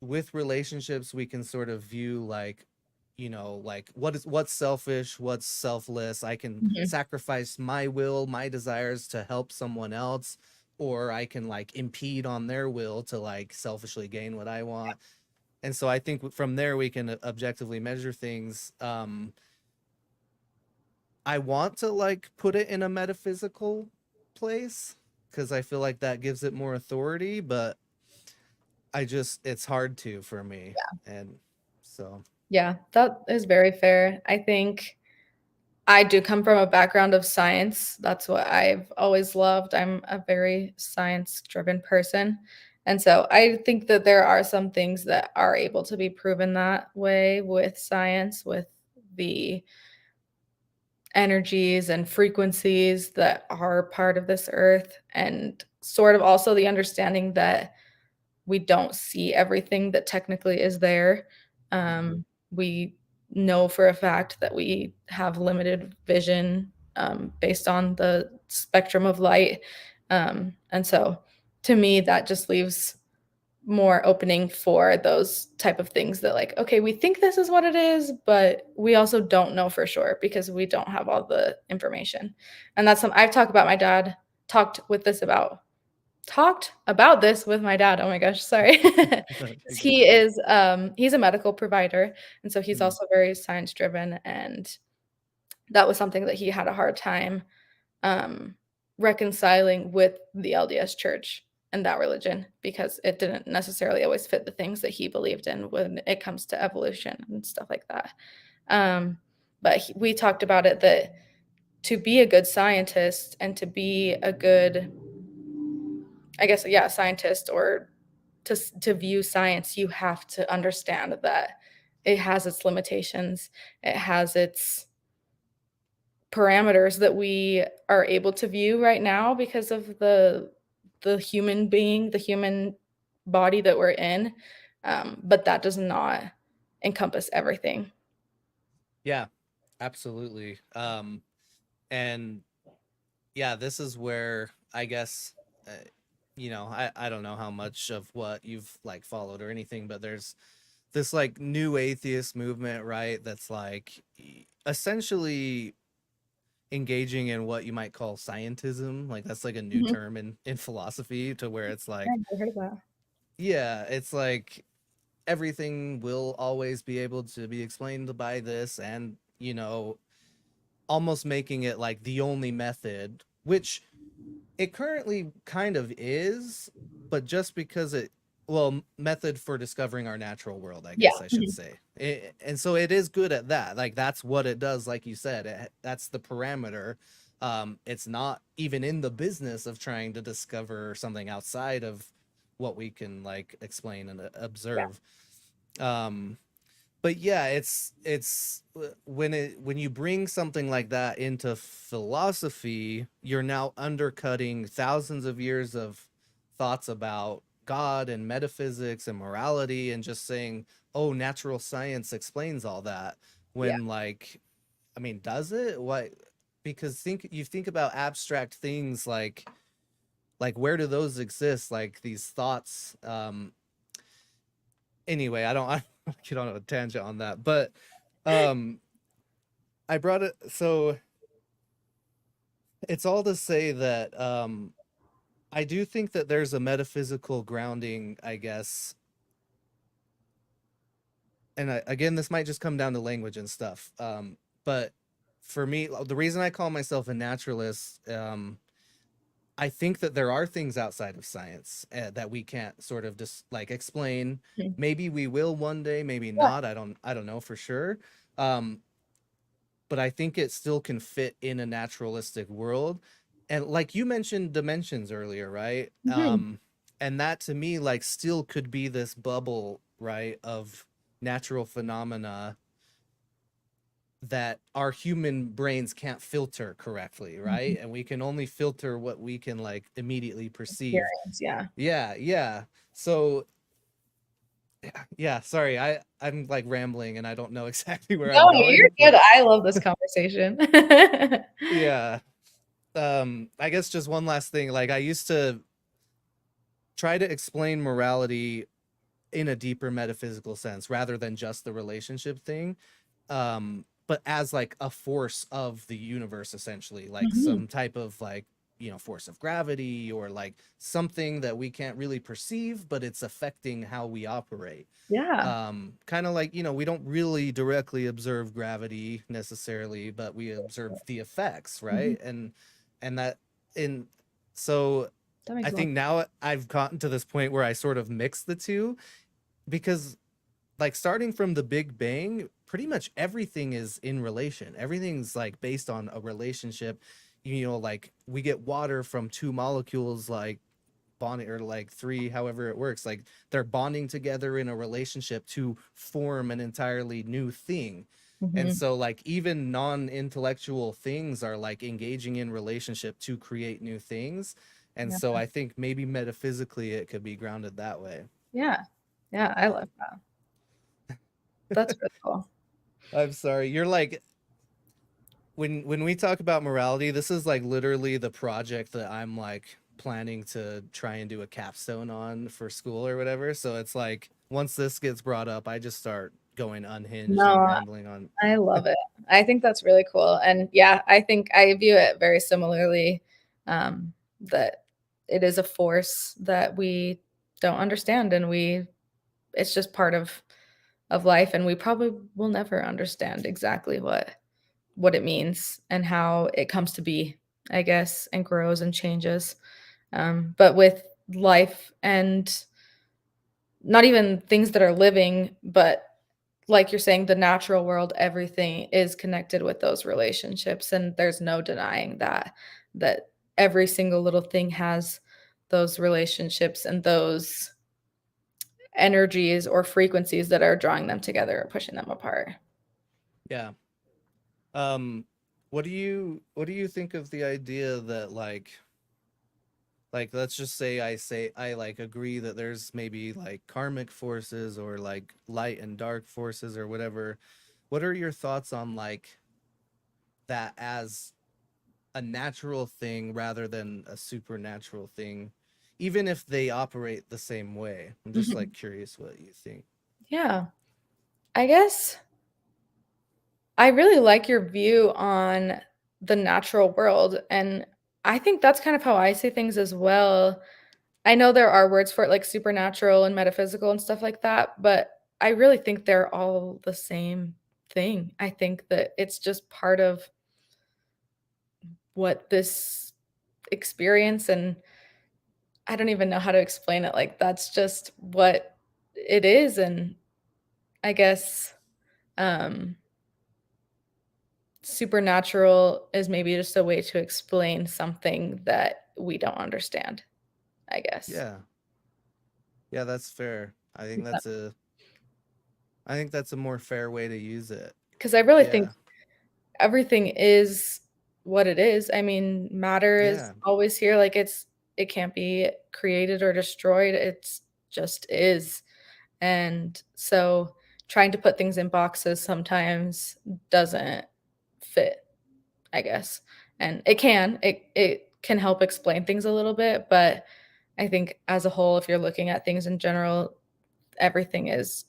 with relationships we can sort of view like, like what's selfish, what's selfless. I can Mhm. sacrifice my will, my desires to help someone else, or I can like impede on their will to like selfishly gain what I want. And so I think from there we can objectively measure things. I want to like put it in a metaphysical place because I feel like that gives it more authority, but it's hard to for me. And so Yeah, that is very fair. I think I do come from a background of science. That's what I've always loved. I'm a very science-driven person. And so I think that there are some things that are able to be proven that way with science, with the energies and frequencies that are part of this earth, and sort of also the understanding that we don't see everything that technically is there. mhm. We know for a fact that we have limited vision based on the spectrum of light. And so to me, that just leaves more opening for those type of things that like, okay, we think this is what it is, but we also don't know for sure because we don't have all the information. And that's something I've talked about this with my dad. Oh my gosh, sorry. 'Cause You're good. he's a medical provider, and so he's Mhm. also very science driven, and that was something that he had a hard time, um, reconciling with the LDS church and that religion because it didn't necessarily always fit the things that he believed in when it comes to evolution and stuff like that. Um, but we talked about it that to be a good scientist and to be a good, I guess, yeah, scientist or to view science, you have to understand that it has its limitations. It has its parameters that we are able to view right now because of the human being, the human body that we're in. But that does not encompass everything. Yeah, absolutely. And yeah, this is where I guess, uh, I don't know how much of what you've like followed or anything, but there's this like new atheist movement, right? That's like essentially engaging in what you might call scientism. Like that's like a new Mhm. term in philosophy, to where it's Yeah, like, I heard of that. yeah, it's like everything will always be able to be explained by this, and almost making it like the only method, which it currently kind of is, but just because method for discovering our natural world, I Yeah. guess I should Mhm. say. And so it is good at that. Like that's what it does. Like you said, that's the parameter. It's not even in the business of trying to discover something outside of what we can like explain and Yeah. observe. Um, but yeah, it's when you bring something like that into philosophy, you're now undercutting thousands of years of thoughts about God and metaphysics and morality, and just saying, oh, natural science explains all that, Yeah. when like, I mean, does it? What? Because think about abstract things like where do those exist, like these thoughts. Anyway, I don't get on a tangent on that, but um I brought it, so it's all to say that I do think that there's a metaphysical grounding, I guess. And again, this might just come down to language and stuff. But for me, the reason I call myself a naturalist, I think that there are things outside of science that we can't sort of just like explain. Mhm. Maybe we will one day, maybe Yeah. not. I don't know for sure. Um, but I think it still can fit in a naturalistic world. And like you mentioned dimensions earlier, right? Mhm. And that to me like still could be this bubble, right, of natural phenomena that our human brains can't filter correctly, right? Mhm. And we can only filter what we can like immediately perceive. Experience, yeah. Yeah, yeah. So yeah, sorry. I'm like rambling and I don't know exactly where I'm No, you're going, good. but I love this conversation. yeah. I guess just one last thing. Like I used to try to explain morality in a deeper metaphysical sense rather than just the relationship thing. But as like a force of the universe, essentially, like Mhm. some type of like, force of gravity or like something that we can't really perceive, but it's affecting how we operate. Yeah. Kind of like, we don't really directly observe gravity necessarily, but we observe the effects, Mhm. right? And that in so That I makes a lot. think now I've gotten to this point where I sort of mix the two because like starting from the Big Bang, pretty much everything is in relation. Everything's like based on a relationship. Like we get water from two molecules like bonding or like three, however it works. Like they're bonding together in a relationship to form an entirely new thing. And Mhm. so like even non-intellectual things are like engaging in relationship to create new things. And Yeah. so I think maybe metaphysically it could be grounded that way. Yeah. Yeah, I love that. That's really cool. I'm sorry. You're like when we talk about morality, this is like literally the project that I'm like planning to try and do a capstone on for school or whatever. So it's like once this gets brought up, I just start going unhinged and No, rambling on. I love it. I think that's really cool. And yeah, I think I view it very similarly, that it is a force that we don't understand and it's just part of life and we probably will never understand exactly what it means and how it comes to be, I guess, and grows and changes. But with life and not even things that are living, but like you're saying, the natural world, everything is connected with those relationships. And there's no denying that every single little thing has those relationships and those energies or frequencies that are drawing them together or pushing them apart. Yeah. Um what do you think of the idea that like let's just say I like agree that there's maybe like karmic forces or like light and dark forces or whatever. What are your thoughts on like that as a natural thing rather than a supernatural thing, even if they operate the same way? I'm just Mhm. like curious what you think. Yeah. I guess I really like your view on the natural world. And I think that's kind of how I see things as well. I know there are words for it like supernatural and metaphysical and stuff like that, but I really think they're all the same thing. I think that it's just part of what this experience and I don't even know how to explain it. Like that's just what it is. And I guess um supernatural is maybe just a way to explain something that we don't understand, I guess. Yeah. Yeah, that's fair. I think that's a more fair way to use it. Because I really think Yeah. everything is what it is. I mean, matter is Yeah. always here, like, it can't be created or destroyed, it's just is, and so trying to put things in boxes sometimes doesn't fit, I guess, and it can help explain things a little bit, but I think as a whole, if you're looking at things in general, everything is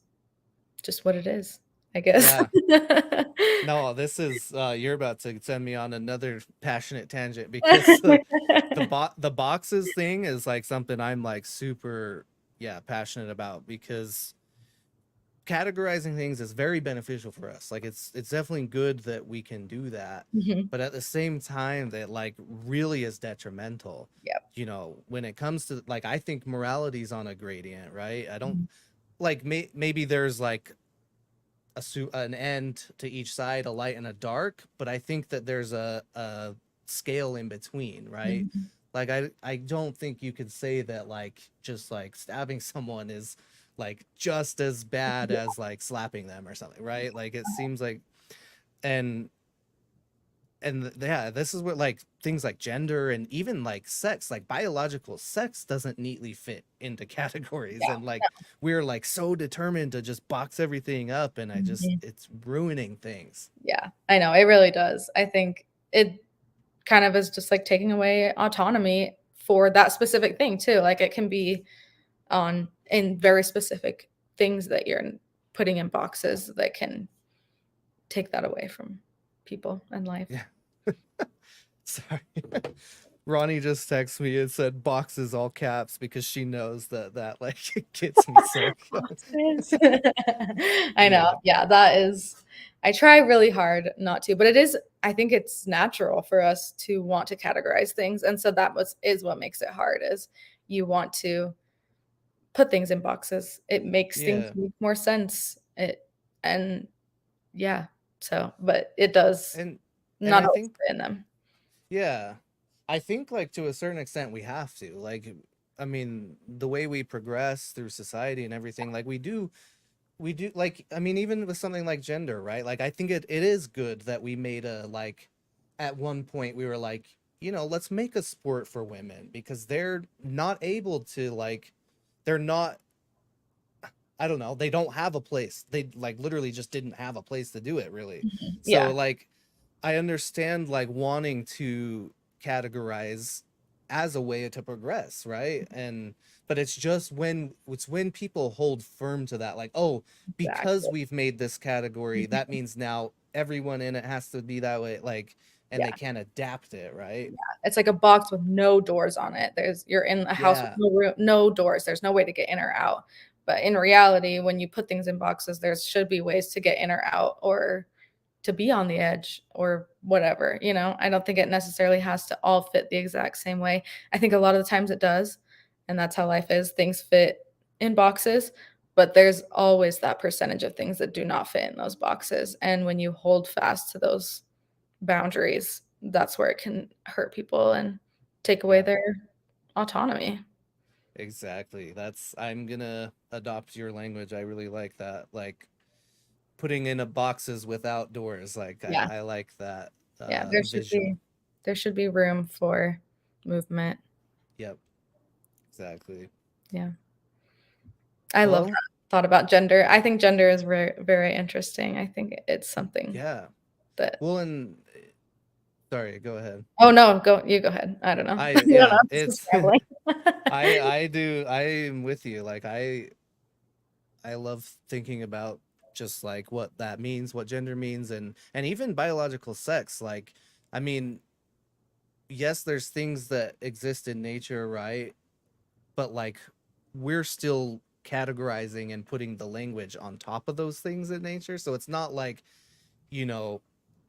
just what it is, I guess. Yeah. No, this is you're about to send me on another passionate tangent because the boxes thing is like something I'm like super, yeah, passionate about because categorizing things is very beneficial for us. Like it's definitely good that we can do that, Mhm. but at the same time that like really is detrimental. Yep. You know, when it comes to like, I think morality's on a gradient, right? I don't Mhm. like maybe there's like an end to each side, a light and a dark, but I think that there's a scale in between, right? Mhm. Like I don't think you could say that like just like stabbing someone is like just as bad Yeah. as like slapping them or something, right? Like it seems like, and yeah, this is what like things like gender and even like sex, like biological sex doesn't neatly fit into categories, Yeah. and like we're like so determined to just box everything up, and I just Mhm. it's ruining things. Yeah, I know, it really does. I think it kind of is just, like, taking away autonomy for that specific thing too, like, it can be on in very specific things that you're putting in boxes that can take that away from people and life. Yeah. Sorry. Ronnie just texted me and said boxes all caps because she knows that like it gets me so Boxes. I know, yeah. yeah, that is I try really hard not to, but it is I think it's natural for us to want to categorize things, and so that was is what makes it hard is you want to put things in boxes. It makes things Yeah. make more sense. It and yeah, so but it does And not I always think, fit in them. yeah, I think like to a certain extent we have to. Like I mean, the way we progress through society and everything, like we do like I mean even with something like gender, right? Like I think it is good that we made a like at one point we were like, you know, let's make a sport for women because they're not able to like they're not, I don't know, they don't have a place. They like literally just didn't have a place to do it really. Mhm. So Yeah, like I understand like wanting to categorize as a way to progress, right? And but it's just when it's when people hold firm to that, like, oh, because exactly. we've made this category, that Mhm. mean now everyone in it has to be that way, like, and they Yeah. can't adapt it, right? Yeah, it's like a box with no doors on it. There's you're in a house with Yeah, no doors. There's no way to get in or out. But in reality, when you put things in boxes, there should be ways to get in or out or to be on the edge or whatever, you know? I don't think it necessarily has to all fit the exact same way. I think a lot of the times it does, and that's how life is. Things fit in boxes, but there's always that percentage of things that do not fit in those boxes. And when you hold fast to those boundaries, that's where it can hurt people and take away yeah. their autonomy. Exactly. That's I'm gonna adopt your language. I really like that. Like putting in a boxes without doors. Like Yeah, I like that yeah, visual. there should be room for movement. Yep, exactly. Yeah. I love Well, that thought about gender. I think gender is very, very interesting. I think it's something yeah. that Well, and sorry, go ahead. Oh, no, go ahead. I don't know. I I don't know, yeah, I'm just it's rambling. I am with you. Like I love thinking about just like what that means, what gender means, and even biological sex. Like, I mean, yes, there's things that exist in nature, right? But like we're still categorizing and putting the language on top of those things in nature. So it's not like, you know,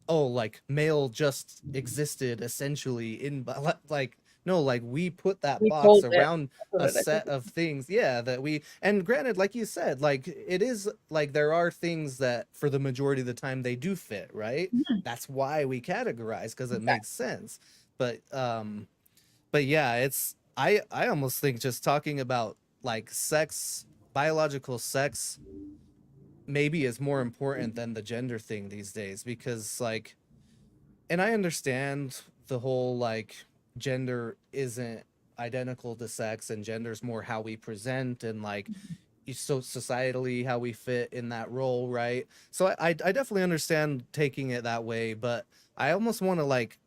oh, like male just existed essentially in like no, like we put that We box hold it. around That's what a it set is. of things, yeah, that we, and granted, like you said, like it is like there are things that for the majority of the time they do fit, right? Mhm. That's why we categorize because it makes Exactly. sense. But yeah, it's I almost think just talking about like sex, biological sex maybe is more important than the gender thing these days because like, and I understand the whole like gender isn't identical to sex and gender's more how we present and like so societally how we fit in that role, right? So I definitely understand taking it that way, but I almost want to like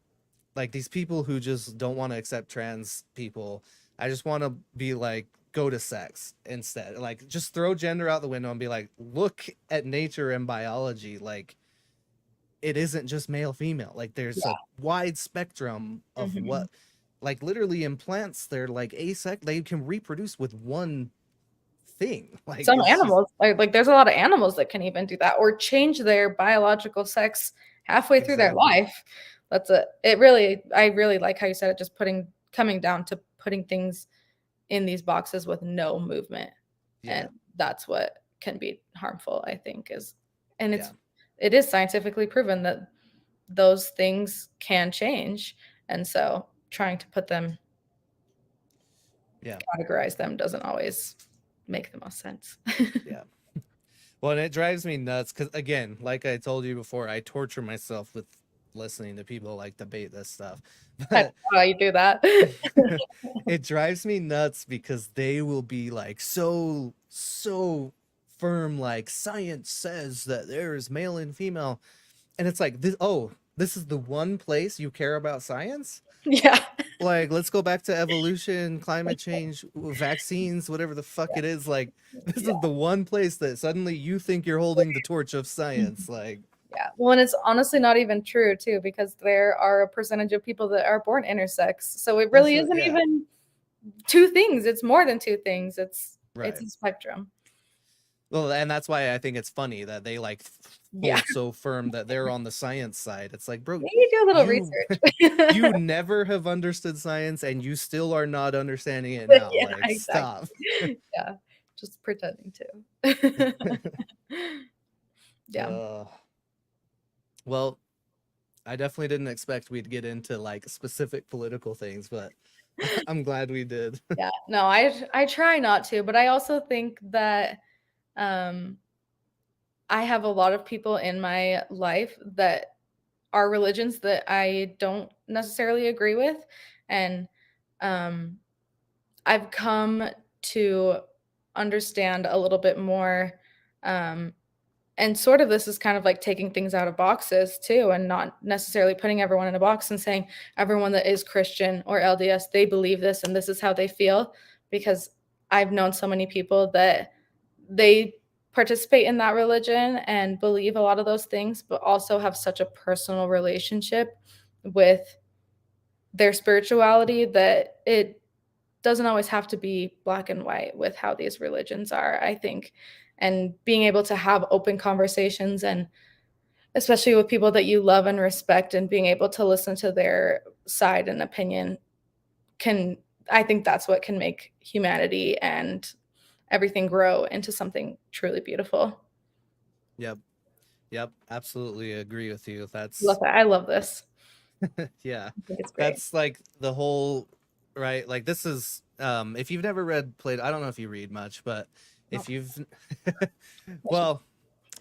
these people who just don't want to accept trans people, I just want to be like go to sex instead, like just throw gender out the window and be like look at nature and biology, like it isn't just male female, like there's a Yeah. wide spectrum of Mhm. what, like literally in plants they're like they can reproduce with one thing. Like Some it's just animals, like there's a lot of animals that can even do that or change their biological sex halfway through their exactly. life. That's it really, I really like how you said it, just coming down to putting things in these boxes with no movement. Yeah. And that's what can be harmful, I think, and Yeah. it is scientifically proven that those things can change. And so trying to put them, Yeah. categorize them doesn't always make the most sense. Yeah. Well, and it drives me nuts because, again, like I told you before, I torture myself with listening to people like debate this stuff. I don't But know how you do that. it drives me nuts because they will be like so firm, like science says that there is male and female, and it's like this. Oh, this is the one place you care about science. Yeah. Like, let's go back to evolution, climate change, vaccines, whatever the fuck it is. Like, this Yeah. is the one place that suddenly you think you're holding the torch of Mhm. science. Like, Yeah. Well, and it's honestly not even true too, because there are a percentage of people that are born intersex. So it that's really a, isn't yeah, even two things. It's more than two things. It's right. a spectrum. Well, and that's why I think it's funny that they like Yeah. hold so firm that they're on the science side. It's like, bro, Maybe do a little you research. you never have understood science and you still are not understanding it now. Yeah, Like, stop. exactly. Yeah. Just pretending to. Yeah. uh, well, I definitely didn't expect we'd get into like specific political things, but I'm glad we did. Yeah. No, I try not to, but I also think that um I have a lot of people in my life that are religions that I don't necessarily agree with, and um I've come to understand a little bit more, um, and sort of this is kind of like taking things out of boxes too, and not necessarily putting everyone in a box and saying everyone that is Christian or LDS, they believe this and this is how they feel. Because I've known so many people that they participate in that religion and believe a lot of those things, but also have such a personal relationship with their spirituality that it doesn't always have to be black and white with how these religions are, I think. And being able to have open conversations, and especially with people that you love and respect, and being able to listen to their side and opinion can, I think that's what can make humanity and everything grow into something truly beautiful. Yep. Yep. Absolutely agree with you. Love That's that. I love this. yeah. I think it's great. That's like the whole right. Like this is if you've never read Plato, I don't know if you read much, but if Nope. you've well,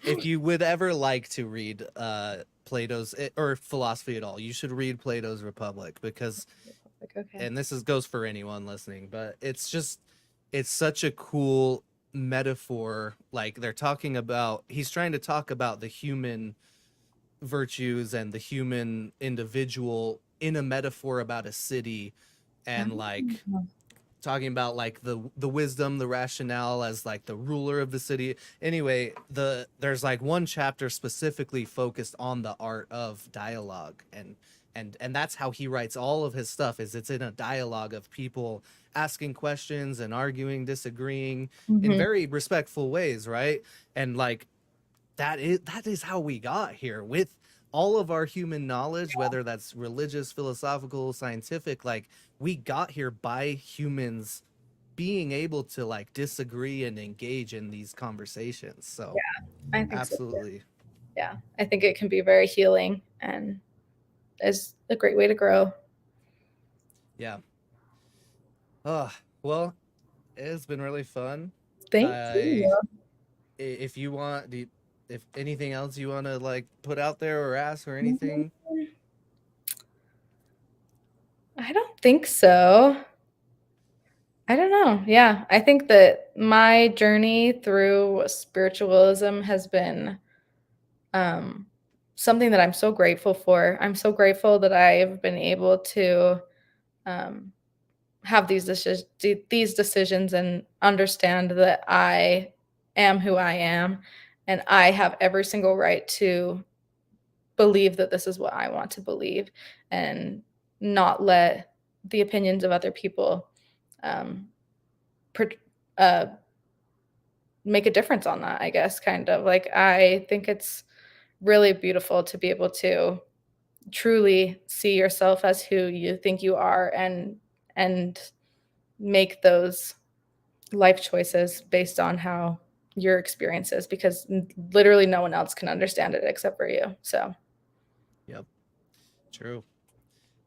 if you would ever like to read Plato's or philosophy at all, you should read Plato's Republic because Like, okay. and this is goes for anyone listening, but it's just it's such a cool metaphor. Like they're talking about he's trying to talk about the human virtues and the human individual in a metaphor about a city and like Oh. talking about like the wisdom, the rationale as like the ruler of the city. Anyway, there's like one chapter specifically focused on the art of dialogue and that's how he writes all of his stuff is it's in a dialogue of people asking questions and arguing, disagreeing in Mhm. very respectful ways, right? And like that is how we got here with all of our human knowledge, whether that's religious, philosophical, scientific. Like we got here by humans being able to like disagree and engage in these conversations. So I think so too. absolutely. Yeah. I think it can be very healing and is a great way to grow. Yeah. Oh, well, it's been really fun. Thank I you. if you want if anything else you want to like put out there or ask or Mm, anything. I don't think so. I don't know. Yeah, I think that my journey through spiritualism has been um, something that I'm so grateful for. I'm so grateful that I've been able to um, have these decisions and understand that I am who I am, and I have every single right to believe that this is what I want to believe, and not let the opinions of other people um, per- uh, make a difference on that, I guess, kind of. Like, I think it's really beautiful to be able to truly see yourself as who you think you are and make those life choices based on how your experience is, because literally no one else can understand it except for you. So, Yep. True.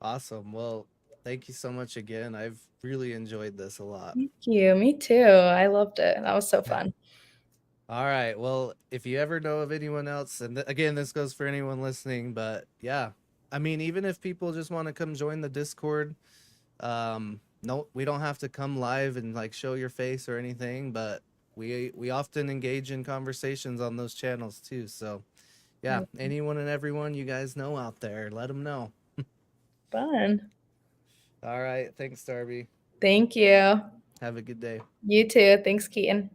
Awesome. Well, thank you so much again. I've really enjoyed this a lot. thank you. Me too. I loved it. That was so fun. All right. Well, if you ever know of anyone else, and again, this goes for anyone listening, but yeah, I mean, even if people just want to come join the Discord, no, we don't have to come live and like show your face or anything, but we often engage in conversations on those channels too. So yeah, anyone and everyone you guys know out there, let them know. Fun. All right. Thanks, Darby. Thank you. Have a good day. You too. Thanks, Keaton.